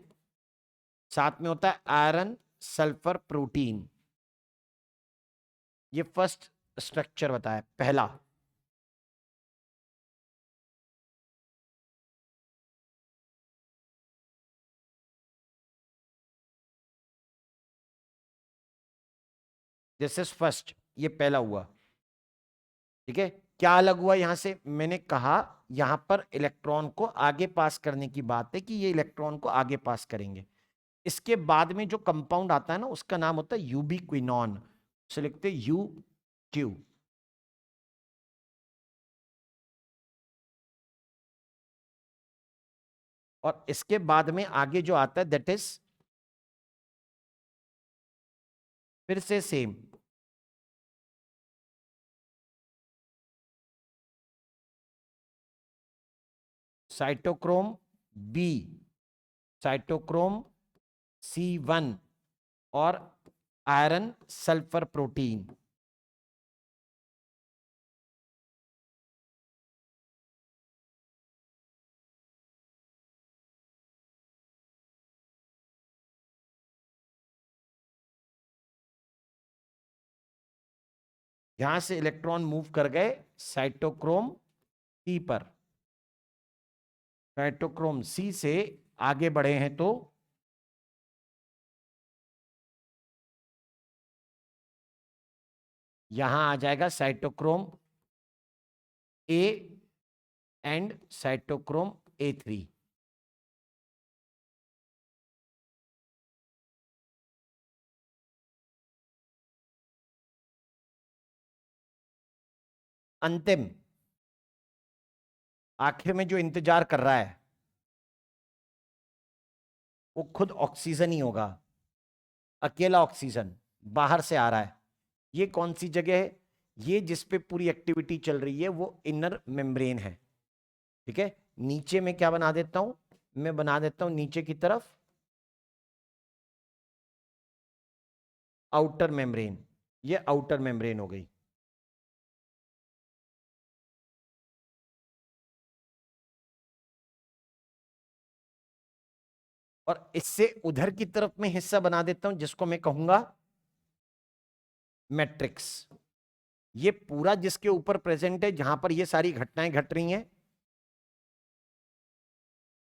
साथ में होता है आयरन सल्फर प्रोटीन। ये फर्स्ट स्ट्रक्चर बताया, पहला। दिस इज फर्स्ट, ये पहला हुआ, ठीक है। क्या अलग हुआ यहां से? मैंने कहा यहां पर इलेक्ट्रॉन को आगे पास करने की बात है कि ये इलेक्ट्रॉन को आगे पास करेंगे। इसके बाद में जो कंपाउंड आता है ना उसका नाम होता है यूबिक्विनॉन, उसे लिखते UQ। और इसके बाद में आगे जो आता है दैट इज फिर से same, cytochrome B, cytochrome C1 और आयरन सल्फर प्रोटीन। यहां से इलेक्ट्रॉन मूव कर गए साइटोक्रोम सी पर। साइटोक्रोम सी से आगे बढ़े हैं तो यहां आ जाएगा cytochrome A and cytochrome A3। अंतिम आखिर में जो इंतजार कर रहा है वो खुद ऑक्सीजन ही होगा। अकेला ऑक्सीजन बाहर से आ रहा है। ये कौन सी जगह है? ये जिस पे पूरी एक्टिविटी चल रही है वो इनर मेम्ब्रेन है। ठीक है, नीचे में क्या बना देता हूं, मैं बना देता हूं नीचे की तरफ आउटर मेम्ब्रेन। ये आउटर मेम्ब्रेन हो गई। और इससे उधर की तरफ में हिस्सा बना देता हूं जिसको मैं कहूंगा मैट्रिक्स। ये पूरा जिसके ऊपर प्रेजेंट है, जहां पर ये सारी घटनाएं घट रही हैं,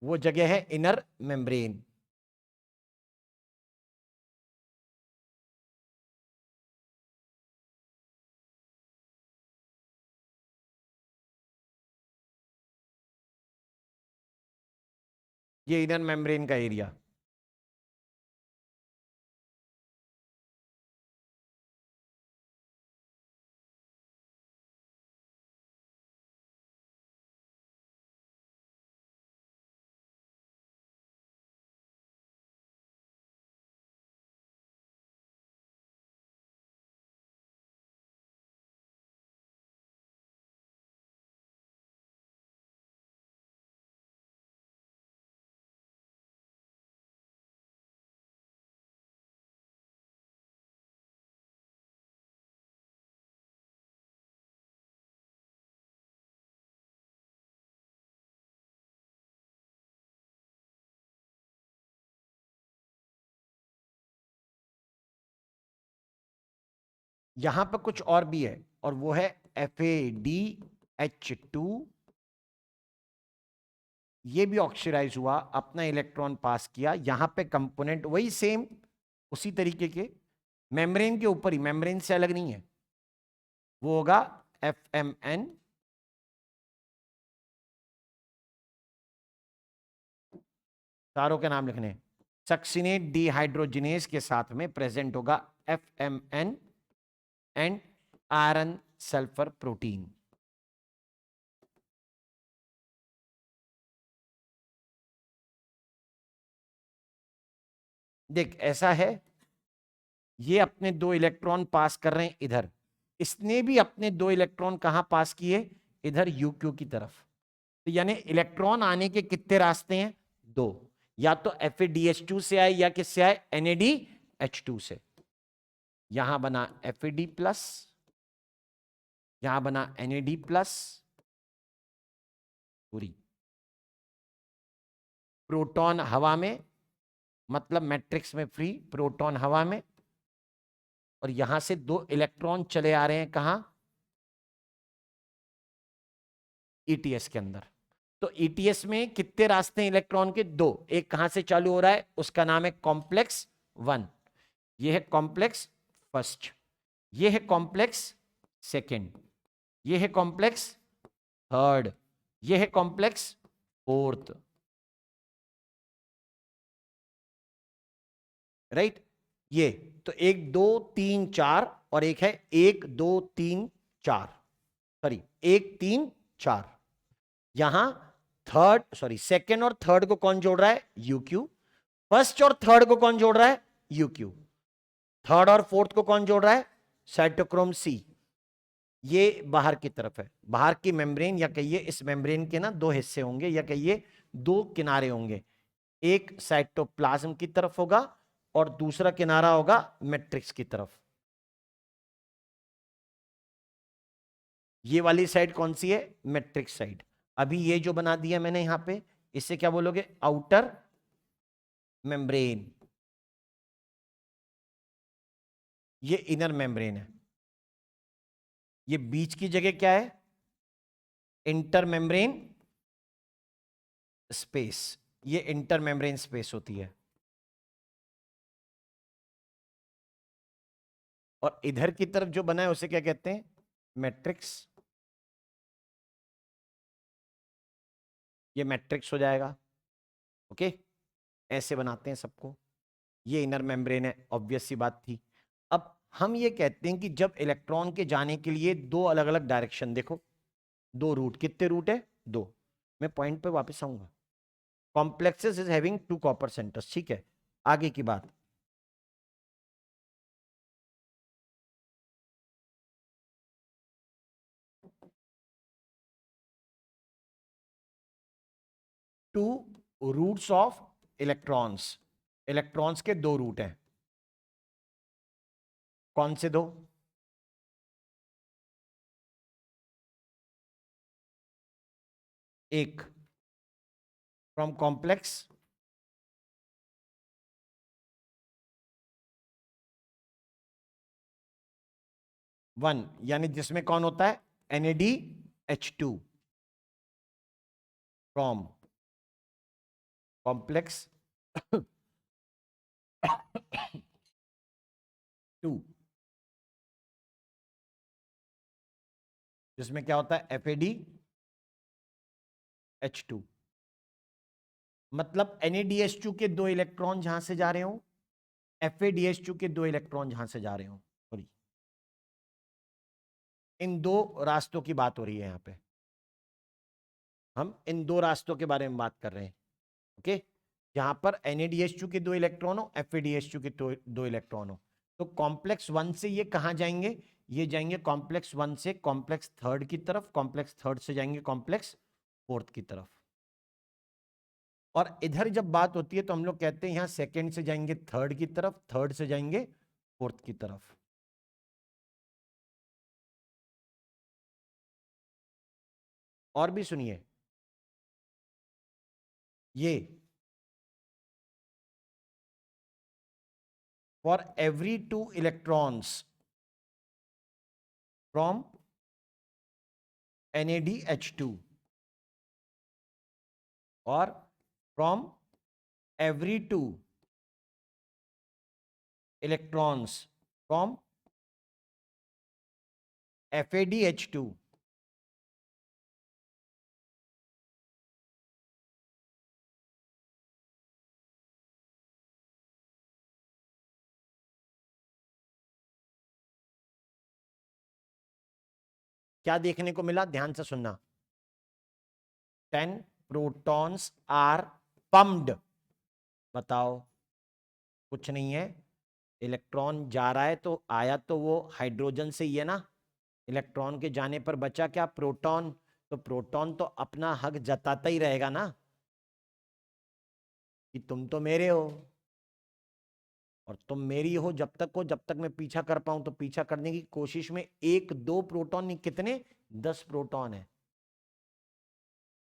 वो जगह है इनर मेम्ब्रेन। ये इनर मेम्ब्रेन का एरिया। यहां पर कुछ और भी है और वो है FADH2। ये भी ऑक्सीडाइज हुआ, अपना इलेक्ट्रॉन पास किया। यहां पे कंपोनेंट वही सेम, उसी तरीके के मेम्ब्रेन के ऊपर ही, मेम्ब्रेन से अलग नहीं है। वो होगा FMN। सारों के नाम लिखने, सक्सिनेट डिहाइड्रोजिनेज के साथ में प्रेजेंट होगा FMN and iron sulphur protein. देख ऐसा है, ये अपने 2 इलेक्ट्रॉन पास कर रहे हैं इधर, इसने भी अपने 2 इलेक्ट्रॉन कहां पास किए? इधर UQ की तरफ। तो यानी इलेक्ट्रॉन आने के कितने रास्ते हैं? 2। या तो FADH2 से आए या किससे आए? NADH2 से। यहां बना FAD प्लस, यहां बना NAD प्लस, पूरी प्रोटॉन हवा में, मतलब मैट्रिक्स में फ्री, प्रोटॉन हवा में। और यहां से 2 इलेक्ट्रॉन चले आ रहे हैं कहां? ETS के अंदर। तो ETS में कितने रास्ते हैं इलेक्ट्रॉन के? 2। एक कहां से चालू हो रहा है? उसका नाम है कॉम्प्लेक्स 1। ये है कॉम्प्लेक्स फर्स्ट, ये है कॉम्प्लेक्स सेकेंड, ये है कॉम्प्लेक्स थर्ड, ये है कॉम्प्लेक्स फोर्थ। राइट? ये तो 1 2 3 4 और एक है 1 2 3 4, सॉरी 1 3 4। यहां थर्ड, सॉरी सेकेंड और थर्ड को कौन जोड़ रहा है? UQ। फर्स्ट और थर्ड को कौन जोड़ रहा है? UQ। थर्ड और फोर्थ को कौन जोड़ रहा है? Cytochrome C। ये बाहर की तरफ है, बाहर की मेम्ब्रेन, या कहिए इस मेम्ब्रेन के ना 2 हिस्से होंगे, या कहिए 2 किनारे होंगे। एक साइटोप्लाज्म की तरफ होगा और दूसरा किनारा होगा मैट्रिक्स की तरफ। ये वाली साइड कौन सी है? Matrix side. अभी ये जो बना दिया मैंने यहां पे, इससे क्या बोलोगे? Outer membrane. ये इनर मेम्ब्रेन है। ये बीच की जगह क्या है? Inter membrane space. ये इंटर मेम्ब्रेन स्पेस होती है। और इधर की तरफ जो बना है उसे क्या कहते हैं? मैट्रिक्स। ये मैट्रिक्स हो जाएगा। ओके, ऐसे बनाते हैं सबको। ये इनर मेम्ब्रेन है, ऑब्वियस सी बात थी। अब हम ये कहते हैं कि जब इलेक्ट्रॉन के जाने के लिए दो अलग अलग डायरेक्शन, देखो दो रूट, कितने रूट है? दो। मैं पॉइंट पे वापस आऊंगा। Complexes is having two copper centres, ठीक है। आगे की बात, two routes of electrons. Electrons के दो रूट हैं। कौन से दो? एक फ्रॉम कॉम्प्लेक्स, वन, यानी जिसमें कौन होता है? NADH2 फ्रॉम कॉम्प्लेक्स 2, जिसमें क्या होता है? FADH2। मतलब NADH2 के दो इलेक्ट्रॉन जहां से जा रहे हो, FADH2 के दो इलेक्ट्रॉन जहां से जा रहे हो, सॉरी, इन दो रास्तों की बात हो रही है यहां पे। हम इन दो रास्तों के बारे में बात कर रहे हैं। ओके, जहां पर NADH2 के दो इलेक्ट्रॉन हो, FADH2 के दो इलेक्ट्रॉन हो। तो कॉम्प्लेक्स वन से ये कहां जाएंगे? ये जाएंगे कॉम्प्लेक्स वन से कॉम्प्लेक्स थर्ड की तरफ, कॉम्प्लेक्स थर्ड से जाएंगे कॉम्प्लेक्स फोर्थ की तरफ। और इधर जब बात होती है तो हम लोग कहते हैं यहां सेकेंड से जाएंगे थर्ड की तरफ, थर्ड से जाएंगे फोर्थ की तरफ। और भी सुनिए, ये for every two electrons from NADH2 और from every two electrons from FADH2, क्या देखने को मिला? ध्यान से सुनना। 10 प्रोटॉन्स आर पम्प्ड। बताओ, कुछ नहीं है। इलेक्ट्रॉन जा रहा है तो आया तो वो हाइड्रोजन से ही है ना। इलेक्ट्रॉन के जाने पर बचा क्या? प्रोटॉन। तो प्रोटॉन तो अपना हक जताता ही रहेगा ना कि तुम तो मेरे हो और तुम मेरी हो। जब तक मैं पीछा कर पाऊं, तो पीछा करने की कोशिश में एक दो प्रोटॉन नहीं, कितने? 10 प्रोटॉन है।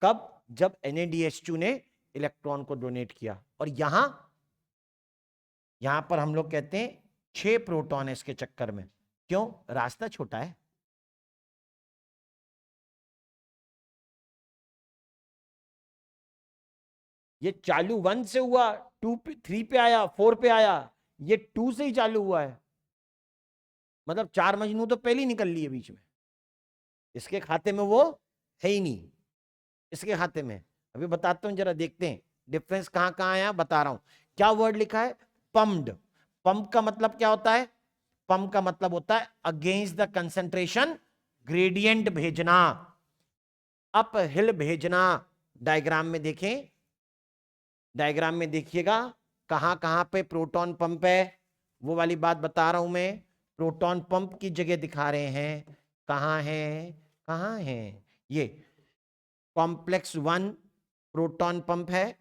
कब? जब NADH2 ने इलेक्ट्रॉन को डोनेट किया। और यहां पर हम लोग कहते हैं 6 प्रोटॉन है इसके चक्कर में। क्यों? रास्ता छोटा है। ये चालू 1 से हुआ, 2 पे, 3 पे आया, 4 पे आया। ये 2 से ही चालू हुआ है। मतलब 4 मजनू तो पहले ही निकल लिए बीच में। इसके खाते में वो है ही नहीं। इसके खाते में अभी बताता हूं, जरा देखते हैं डिफरेंस कहां कहां आया। बता रहा हूं क्या वर्ड लिखा है? पम्प्ड। पंप का मतलब क्या होता है? पंप का मतलब होता है अगेंस्ट द कंसंट्रेशन ग्रेडियंट भेजना, अप हिल भेजना। डायग्राम में देखें, डायग्राम में देखिएगा कहां कहां पे प्रोटॉन पंप है। वो वाली बात बता रहा हूं मैं। प्रोटॉन पंप की जगह दिखा रहे हैं। कहां है? कहां है? ये कॉम्प्लेक्स वन प्रोटॉन पंप है।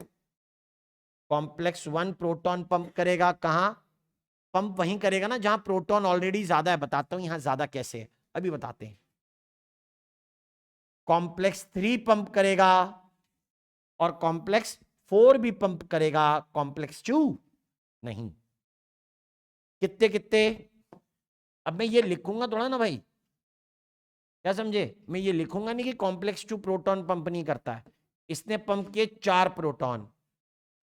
कॉम्प्लेक्स 1 प्रोटॉन पंप करेगा कहां? पंप वहीं करेगा ना जहां प्रोटॉन ऑलरेडी ज्यादा है। बताता हूं यहां ज्यादा कैसे है, अभी बताते हैं। कॉम्प्लेक्स 3 पंप करेगा और कॉम्प्लेक्स 4 भी पंप करेगा, कॉम्प्लेक्स 2 नहीं। कितने कितने? अब मैं ये लिखूंगा थोड़ा ना भाई, क्या समझे? मैं ये लिखूंगा नहीं कि कॉम्प्लेक्स 2 प्रोटॉन पंप नहीं करता है। इसने पंप किए 4 प्रोटॉन,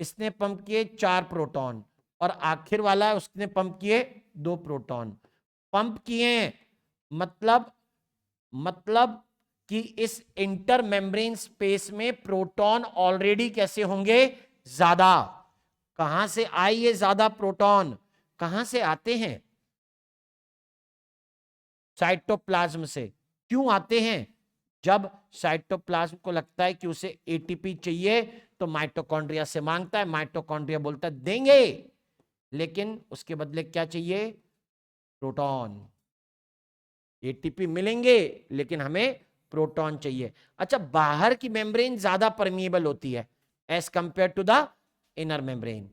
इसने पंप किए 4 प्रोटॉन, और आखिर वाला उसने पंप किए 2 प्रोटॉन। पंप किए मतलब मतलब कि इस इंटर मेम्ब्रेन स्पेस में प्रोटॉन ऑलरेडी कैसे होंगे? ज्यादा। कहां से आए ये ज्यादा प्रोटॉन? कहां से आते हैं? साइटोप्लाज्म से। क्यों आते हैं? जब साइटोप्लाज्म को लगता है कि उसे एटीपी चाहिए तो माइटोकॉन्ड्रिया से मांगता है, माइटोकॉन्ड्रिया बोलता है देंगे, लेकिन उसके बदले क्या चाहिए? प्रोटॉन। एटीपी मिलेंगे लेकिन हमें प्रोटॉन चाहिए। अच्छा, बाहर की मेम्ब्रेन ज्यादा परमिएबल होती है as compared to the inner membrane.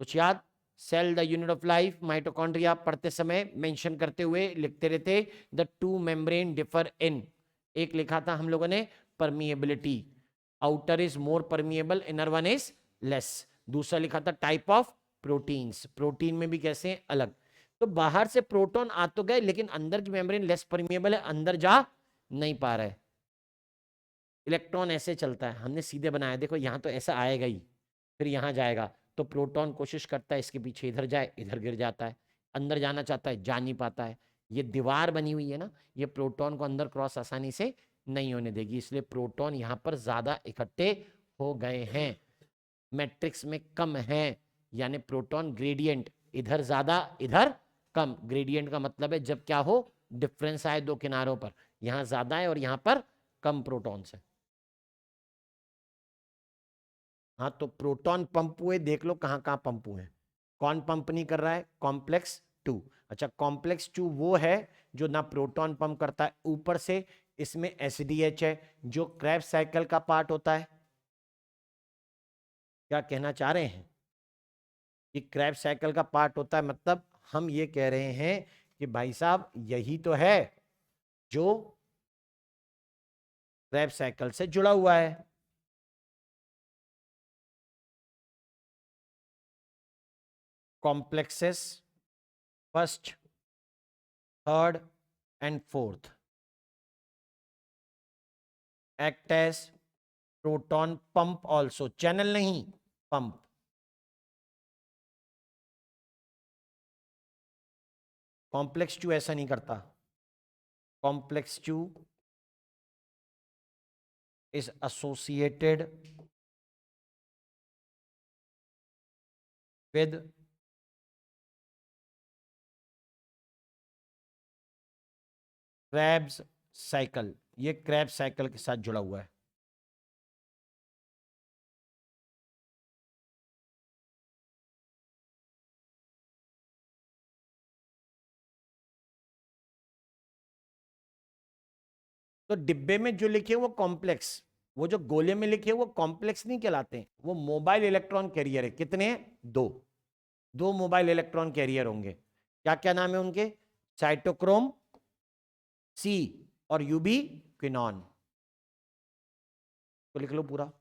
कुछ याद? Cell the unit of life, mitochondria पढ़ते समय मेंशन करते हुए लिखते रहते the two membrane differ in, एक लिखा था हम लोगों ने permeability, outer is more permeable, inner one is less. दूसरा लिखा था टाइप ऑफ प्रोटीन्स, प्रोटीन में भी कैसे हैं? अलग। तो बाहर से प्रोटॉन आ तो गए लेकिन अंदर की मेम्ब्रेन लेस परमिएबल है, अंदर जा नहीं पा रहा है। इलेक्ट्रॉन ऐसे चलता है, हमने सीधे बनाया, देखो यहां तो ऐसा आएगा ही, फिर यहां जाएगा, तो प्रोटॉन कोशिश करता है इसके पीछे इधर जाए, इधर गिर जाता है, अंदर जाना चाहता है जा नहीं पाता है। ये दीवार बनी हुई है ना, ये प्रोटॉन को अंदर क्रॉस आसानी से नहीं होने देगी, इसलिए प्रोटॉन यहां पर ज्यादा इकट्ठे हो गए हैं, मैट्रिक्स में कम है। यानी प्रोटॉन ग्रेडियंट, इधर ज्यादा इधर कम। ग्रेडियंट का मतलब है जब क्या हो? डिफरेंस आए दो किनारों पर, यहां ज्यादा है और यहां पर कम प्रोटॉन्स है। हाँ, तो प्रोटॉन पंप हुए, देख लो कहाँ कहाँ पंप हुए हैं। कौन पंप नहीं कर रहा है? कॉम्प्लेक्स 2। अच्छा, कॉम्प्लेक्स 2 वो है जो ना प्रोटॉन पंप करता है, ऊपर से इसमें एसडीएच है जो क्रैब्स साइकिल का पार्ट होता है। क्या कहना चाह रहे हैं? कि क्रैब्स साइकिल का पार्ट होता है, मतलब हम ये कह रहे हैं कि भाई साहब यही तो है जो क्रैब्स साइकिल से जुड़ा हुआ है। Complexes first, third and fourth act as proton pump also, channel नहीं, पंप। कॉम्प्लेक्स 2 ऐसा नहीं करता। Complex 2 is associated with Krebs cycle, ये क्रैब्स साइकिल के साथ जुड़ा हुआ है। तो डिब्बे में जो लिखे वो कॉम्प्लेक्स, वो जो गोले में लिखे वो कॉम्प्लेक्स नहीं कहलाते हैं, वो मोबाइल इलेक्ट्रॉन कैरियर है। कितने हैं? दो। दो मोबाइल इलेक्ट्रॉन कैरियर होंगे। क्या क्या नाम है उनके? साइटोक्रोम सी और यूबी क्विनॉन। तो लिख लो पूरा।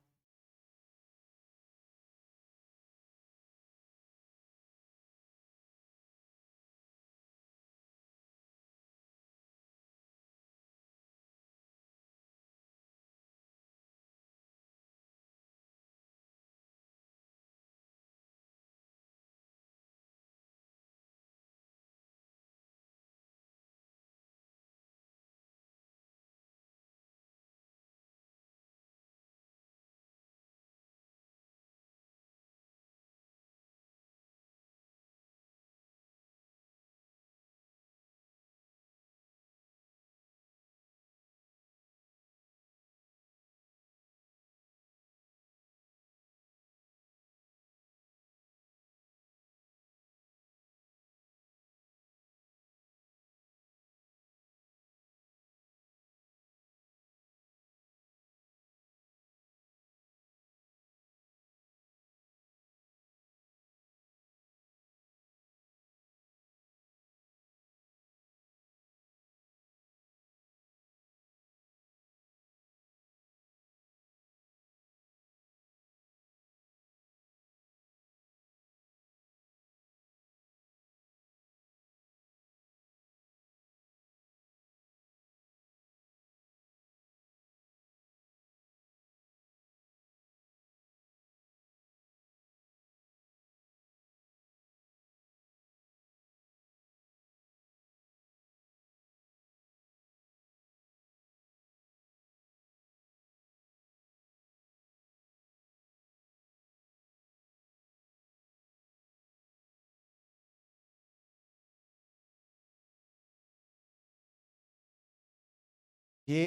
ये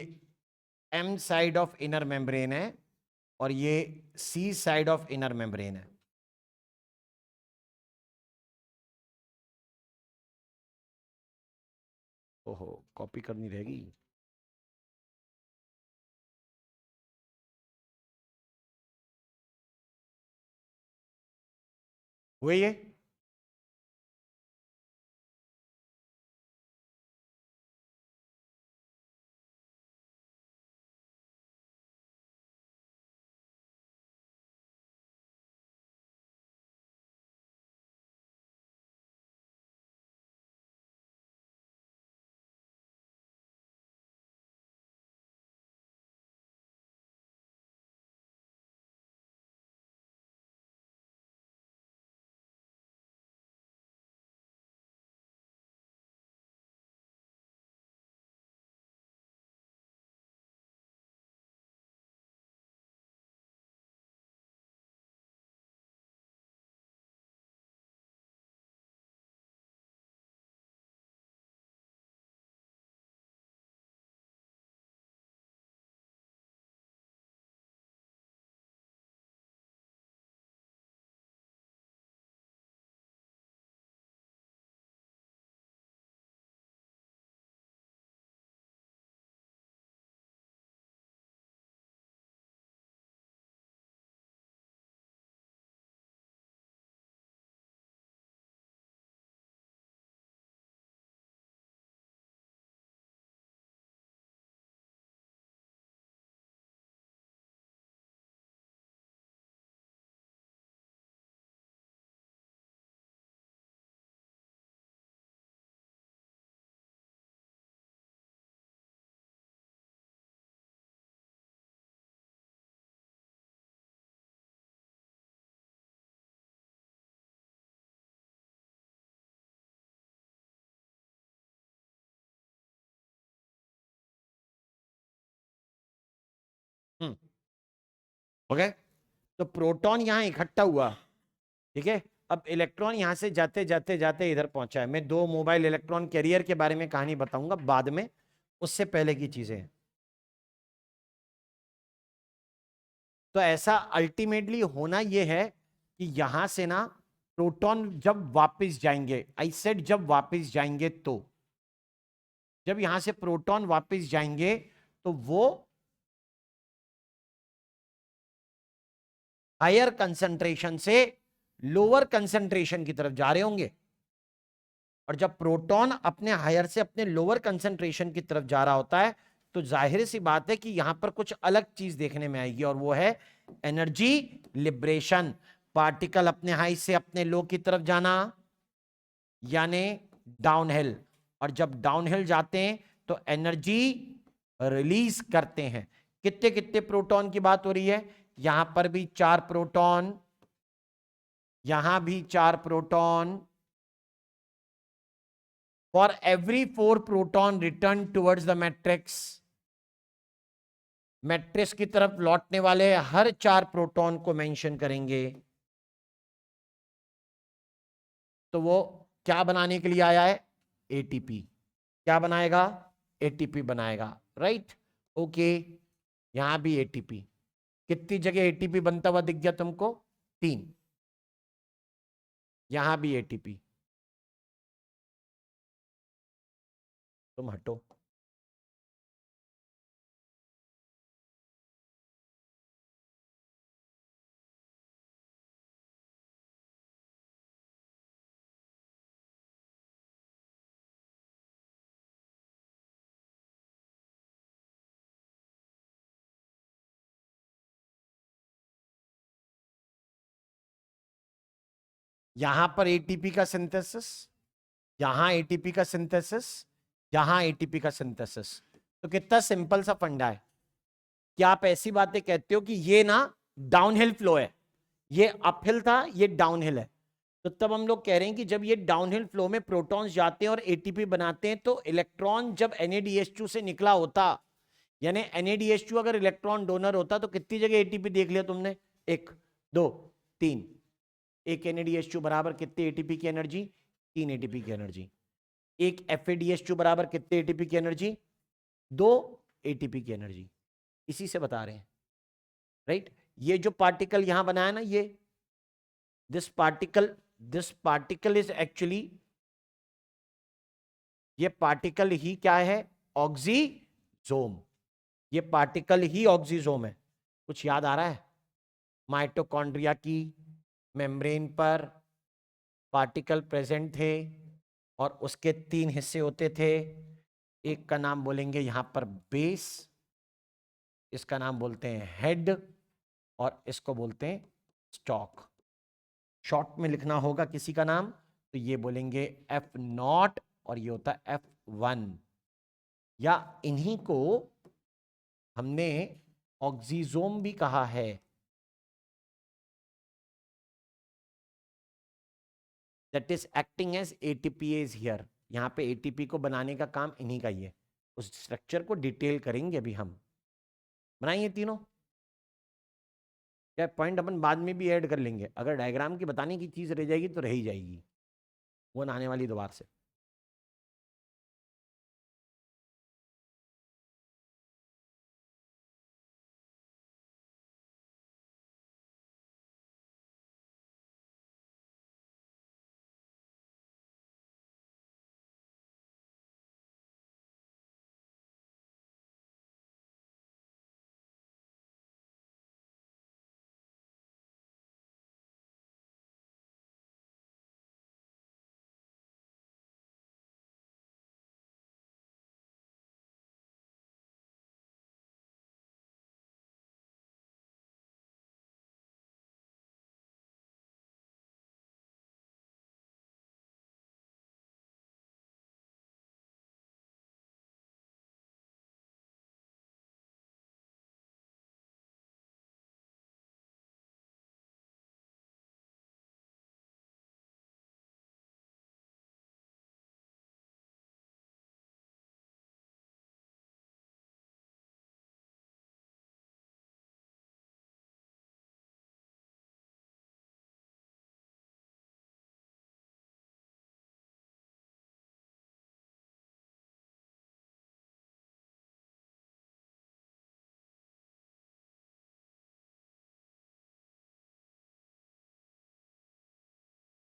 M side of inner membrane है और ये C side of inner membrane है। ओहो, कॉपी करनी रहेगी। हुए ये? ओके, तो प्रोटॉन यहां इकट्ठा हुआ, ठीक है। अब इलेक्ट्रॉन यहां से जाते जाते जाते इधर पहुंचा है। मैं 2 मोबाइल इलेक्ट्रॉन कैरियर के बारे में कहानी बताऊंगा बाद में, उससे पहले की चीजें हैं। तो ऐसा अल्टीमेटली होना यह है कि यहां से ना प्रोटॉन जब वापस जाएंगे, आई सेड जब वापस जाएंगे, तो जब यहां से प्रोटॉन वापस जाएंगे तो वो हायर कंसंट्रेशन से लोअर कंसंट्रेशन की तरफ जा रहे होंगे। और जब प्रोटॉन अपने हायर से अपने लोअर कंसंट्रेशन की तरफ जा रहा होता है तो जाहिर सी बात है कि यहां पर कुछ अलग चीज देखने में आएगी, और वो है एनर्जी लिबरेशन। पार्टिकल अपने हाई से अपने लो की तरफ जाना, यानी डाउनहिल। और जब डाउनहिल जाते हैं तो एनर्जी रिलीज करते हैं। कितने कितने प्रोटॉन की बात हो रही है? यहां पर भी 4 प्रोटॉन, यहां भी 4 proton. For every 4 proton return towards the matrix, matrix की तरफ लौटने वाले हर 4 प्रोटॉन को मेंशन करेंगे। तो वो क्या बनाने के लिए आया है? एटीपी। क्या बनाएगा? एटीपी बनाएगा, राइट। ओके, यहां भी एटीपी। कितनी जगह एटीपी बनता हुआ दिख गया तुमको? 3। यहां भी एटीपी। तुम हटो। यहां पर एटीपी का सिंथेसिस, यहां एटीपी का सिंथेसिस, यहां एटीपी का सिंथेसिस। तो कितना सिंपल सा फंडा है। क्या आप ऐसी बातें कहते हो कि ये ना डाउनहिल फ्लो है, ये अपहिल था, ये डाउनहिल है। तो तब हम लोग कह रहे हैं कि जब ये डाउनहिल फ्लो में प्रोटॉन्स जाते हैं और एटीपी बनाते हैं, तो इलेक्ट्रॉन जब NADH2 से निकला होता, यानी NADH2 अगर इलेक्ट्रॉन डोनर होता तो कितनी जगह एटीपी देख लिया तुमने? 1 2 3। एक NADH2 बराबर कितने एटीपी की एनर्जी? 3 एटीपी की एनर्जी। एक FADH2 बराबर कितने एटीपी की एनर्जी? 2 एटीपी की एनर्जी, इसी से बता रहे हैं, राइट। ये जो पार्टिकल यहां बनाया ना, ये दिस पार्टिकल इज एक्चुअली, ये पार्टिकल ही क्या है, ऑक्सीजोम। ये पार्टिकल ही ऑक्सीजोम है। कुछ याद आ रहा है? माइटोकॉन्ड्रिया की मेम्ब्रेन पर पार्टिकल प्रेजेंट थे और उसके 3 हिस्से होते थे। एक का नाम बोलेंगे यहां पर बेस, इसका नाम बोलते हैं हेड, और इसको बोलते हैं स्टॉक। शॉर्ट में लिखना होगा किसी का नाम तो ये बोलेंगे F0 और ये होता है F1, या इन्हीं को हमने ऑक्सीजोम भी कहा है। That is acting as ATPase here. यहाँ पे एटीपी को बनाने का काम इन्हीं का ही है। उस स्ट्रक्चर को डिटेल करेंगे अभी हम। बनाइए तीनों, क्या पॉइंट अपन बाद में भी ऐड कर लेंगे। अगर डायग्राम की बताने की चीज रह जाएगी तो रह ही जाएगी, वो ना आने वाली दोबारा से।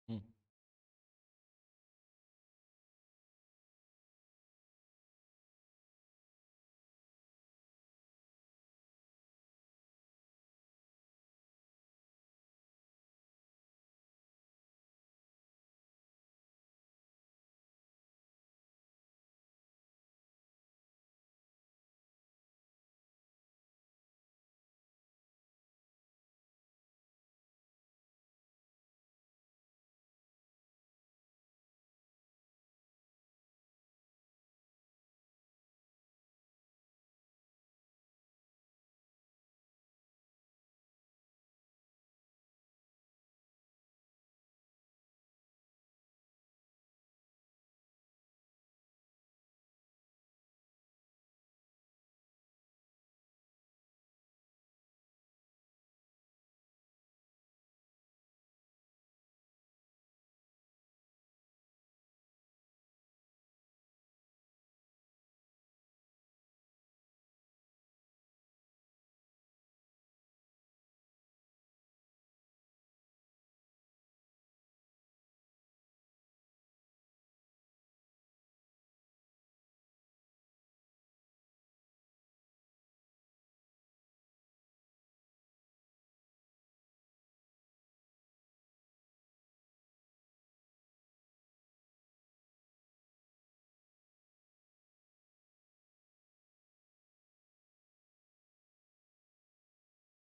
हम्म,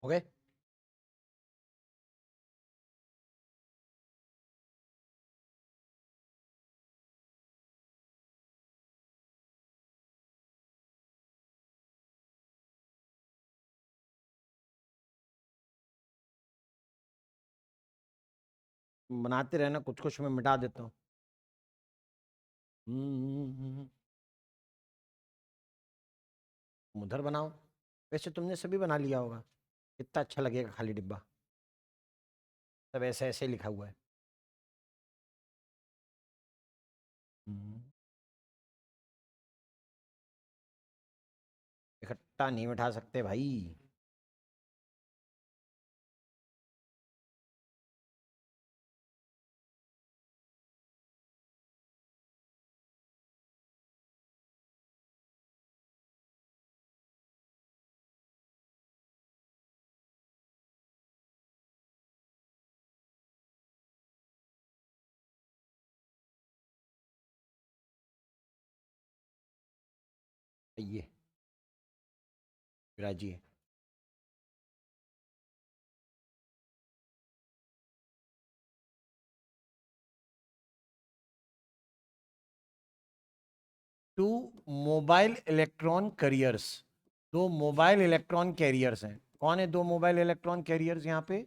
हो गए। बनाते रहना, कुछ कुछ मैं मिटा देता हूँ। उधर बनाओ, वैसे तुमने सभी बना लिया होगा। कितना अच्छा लगेगा खाली डिब्बा, सब ऐसे ऐसे लिखा हुआ है। हम्म, कट्टा नहीं बिठा सकते भाई। ये विराजी है। टू मोबाइल इलेक्ट्रॉन कैरियर्स, दो मोबाइल इलेक्ट्रॉन कैरियर्स हैं। कौन है दो मोबाइल इलेक्ट्रॉन कैरियर्स यहां पे?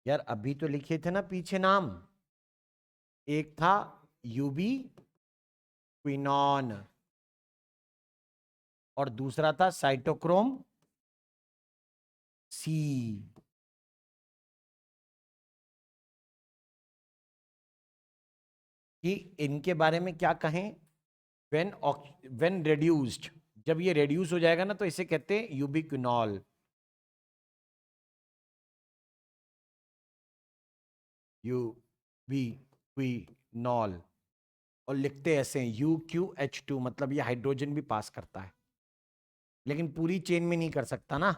यार अभी तो लिखे थे ना पीछे नाम, एक था यूबी क्विनॉन और दूसरा था साइटोक्रोम सी। कि इनके बारे में क्या कहें? व्हेन व्हेन रेड्यूस्ड, जब ये रेड्यूस हो जाएगा ना तो इसे कहते हैं यूबिक्विनॉल। यूबिक्विनॉल। और लिखते ऐसे हैं UQH2, मतलब ये हाइड्रोजन भी पास करता है लेकिन पूरी चेन में नहीं कर सकता ना।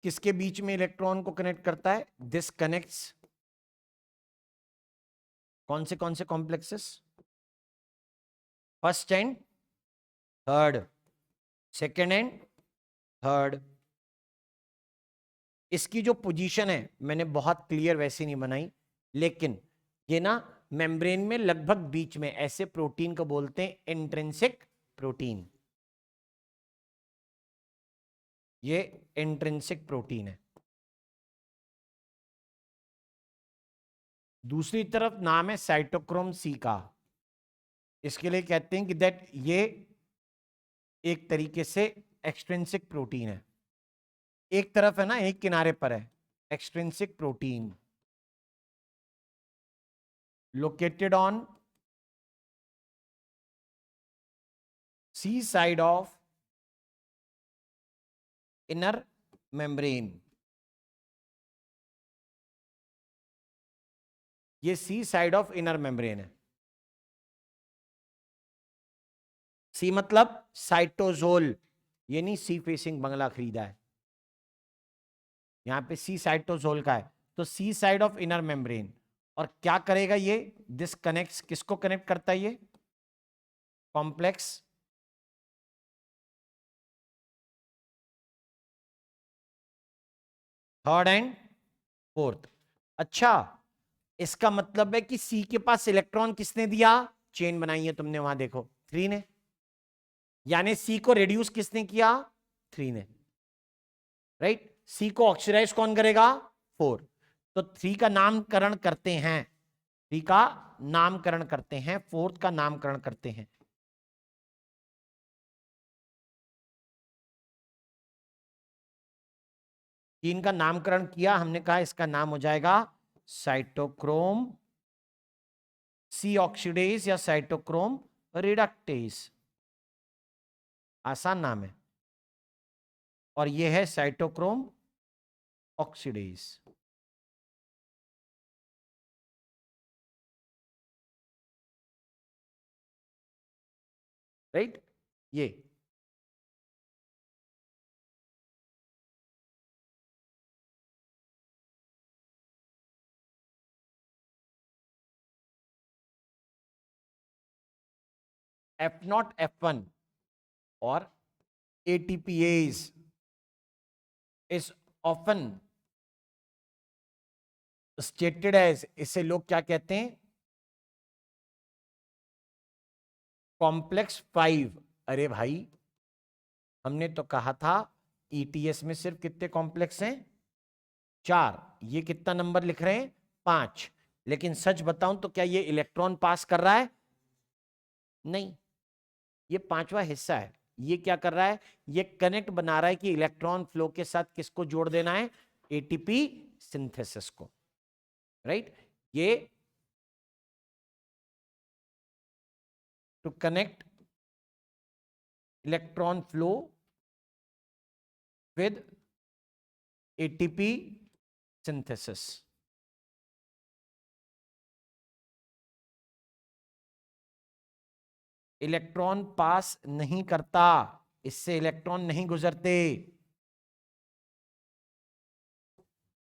किसके बीच में इलेक्ट्रॉन को कनेक्ट करता है? दिस कनेक्ट्स कौन से complexes? First and third, second and third. इसकी जो पोजीशन है मैंने बहुत क्लियर वैसे नहीं बनाई, लेकिन ये ना मेम्ब्रेन में लगभग बीच में, ऐसे प्रोटीन को बोलते हैं इंट्रिंसिक प्रोटीन। ये इंट्रिंसिक प्रोटीन है। दूसरी तरफ नाम है साइटोक्रोम सी का। इसके लिए कहते हैं कि दैट ये एक तरीके से एक्सट्रिंसिक प्रोटीन है। एक तरफ है ना, एक किनारे पर है extrinsic protein, located on C side of inner membrane. ये C side of inner membrane है। सी मतलब साइटोजोल, ये नहीं सी फेसिंग बंगला खरीदा है, यहां पे सी साइटोजोल का है। तो सी साइड ऑफ इनर मेम्ब्रेन। और क्या करेगा ये? दिस कनेक्ट्स, किसको कनेक्ट करता है ये? Complex third and fourth. अच्छा, इसका मतलब है कि सी के पास इलेक्ट्रॉन किसने दिया? चेन बनाई है तुमने वहां देखो, 3 ने। यानी सी को रिड्यूस किसने किया? 3 ने, राइट। सी को ऑक्सीडाइज कौन करेगा? 4। तो 3 का नामकरण करते हैं, 3 का नामकरण करते हैं, 4th का नामकरण करते हैं। तीन का नामकरण किया हमने, कहा इसका नाम हो जाएगा साइटोक्रोम सी ऑक्सीडेज या साइटोक्रोम रिडक्टेज। आसान नाम है। और यह है साइटोक्रोम ऑक्सीडेज। राइट, ये F0 F1 और ATPase is often stated as, इसे लोग क्या कहते हैं? कॉम्प्लेक्स 5। अरे भाई, हमने तो कहा था ETS में सिर्फ कितने कॉम्प्लेक्स हैं? 4। ये कितना नंबर लिख रहे हैं? 5। लेकिन सच बताऊं तो क्या ये इलेक्ट्रॉन पास कर रहा है? नहीं, ये 5वां हिस्सा है। ये क्या कर रहा है? ये कनेक्ट बना रहा है कि इलेक्ट्रॉन फ्लो के साथ किसको जोड़ देना है? ATP सिंथेसिस को, राइट। ये to connect electron flow with ATP synthesis. Electron pass नहीं करता, इससे इलेक्ट्रॉन नहीं गुजरते।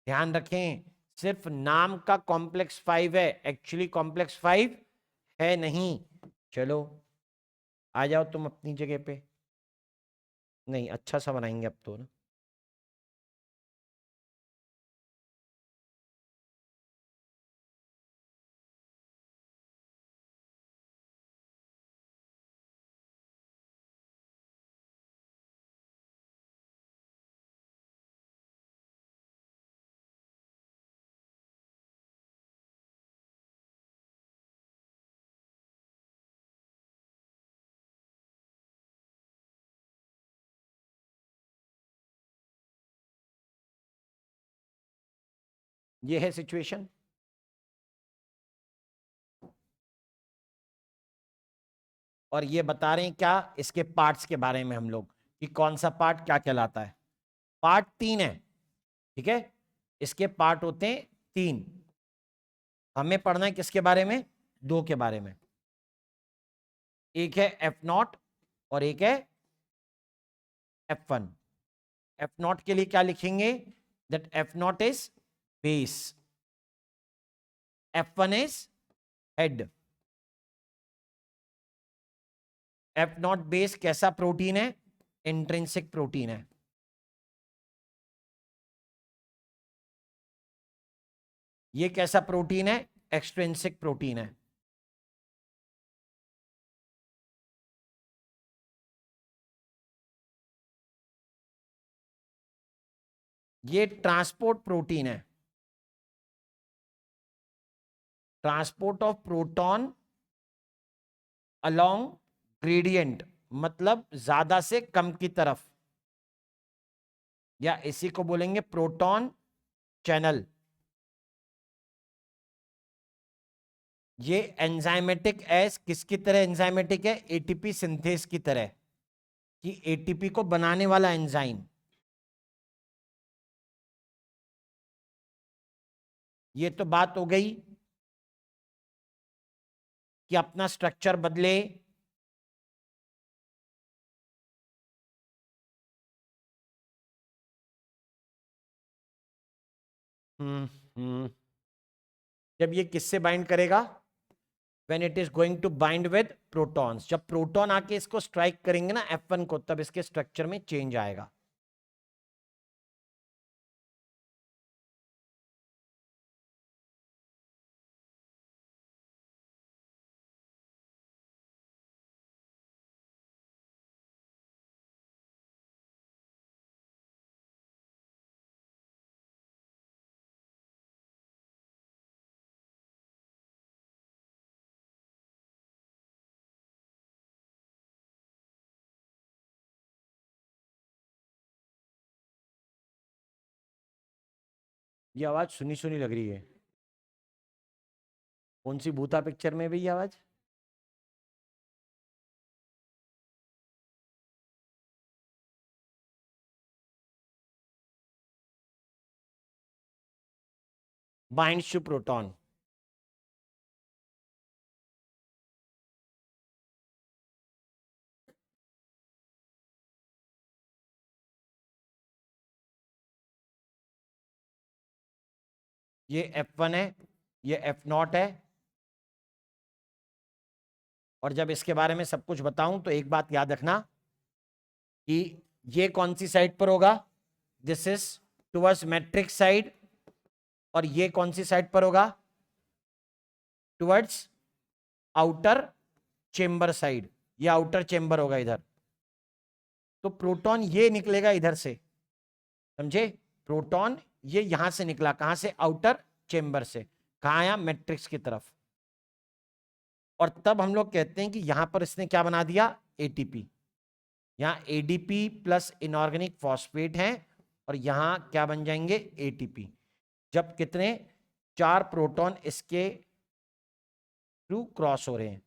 ध्यान रखें, सिर्फ नाम का कॉम्प्लेक्स 5 है, एक्चुअली कॉम्प्लेक्स 5 है नहीं। चलो आ जाओ तुम अपनी जगह पे। नहीं, अच्छा सा बनाएंगे अब तो ना। ये है सिचुएशन। और ये बता रहे हैं क्या, इसके पार्ट्स के बारे में हम लोग, कि कौन सा पार्ट क्या कहलाता है। पार्ट 3 है, ठीक है। इसके पार्ट होते हैं 3। हमें पढ़ना है किसके बारे में? 2 के बारे में। एक है F0 और एक है F1। F0 के लिए क्या लिखेंगे? That F0 is base, F1 is head. F0 base कैसा प्रोटीन है? इंट्रिंसिक प्रोटीन है। ये कैसा प्रोटीन है? एक्सट्रिंसिक प्रोटीन है। ये ट्रांसपोर्ट प्रोटीन है। Transport of proton along gradient, मतलब ज्यादा से कम की तरफ, या इसी को बोलेंगे प्रोटॉन चैनल। ये एंजाइमेटिक एस किसकी तरह एंजाइमेटिक है? एटीपी सिंथेस की तरह, कि एटीपी को बनाने वाला एंजाइम। ये तो बात हो गई कि अपना स्ट्रक्चर बदले। हम्म हम्म जब ये किससे बाइंड करेगा? When it is going to bind with protons. जब प्रोटॉन आके इसको स्ट्राइक करेंगे ना F1 को, तब इसके स्ट्रक्चर में चेंज आएगा। ये आवाज सुनी सुनी लग रही है। कौन सी भूता पिक्चर में भी ये आवाज? Binds to proton. ये F1 है, ये F0 है। और जब इसके बारे में सब कुछ बताऊं तो एक बात याद रखना कि ये कौन सी साइड पर होगा? This is towards matrix side. और ये कौन सी साइड पर होगा? Towards outer chamber side. ये आउटर चेंबर होगा इधर। तो प्रोटॉन ये निकलेगा इधर से, समझे? प्रोटॉन ये यहां से निकला, कहां से? आउटर चेंबर से। कहां आया? मैट्रिक्स की तरफ। और तब हम लोग कहते हैं कि यहां पर इसने क्या बना दिया? एटीपी। यहां एडीपी प्लस इनऑर्गेनिक फॉस्फेट है, और यहां क्या बन जाएंगे? एटीपी। जब कितने? 4 प्रोटॉन इसके थ्रू क्रॉस हो रहे हैं।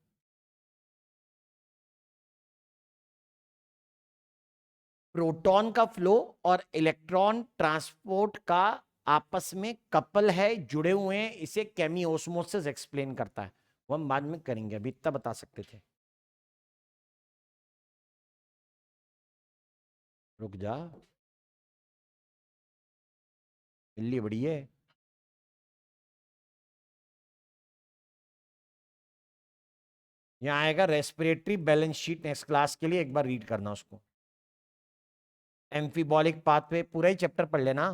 प्रोटॉन का फ्लो और इलेक्ट्रॉन ट्रांसपोर्ट का आपस में कपल है, जुड़े हुए हैं, इसे केमिओस्मोसिस एक्सप्लेन करता है। वो हम बाद में करेंगे, अभी इतना बता सकते थे। रुक जा, बिल्ली बड़ी है। यहाँ आएगा respiratory balance sheet, next class के लिए एक बार रीड करना उसको। एम्फीबॉलिक पाथवे पूरा ही चैप्टर पढ़ लेना।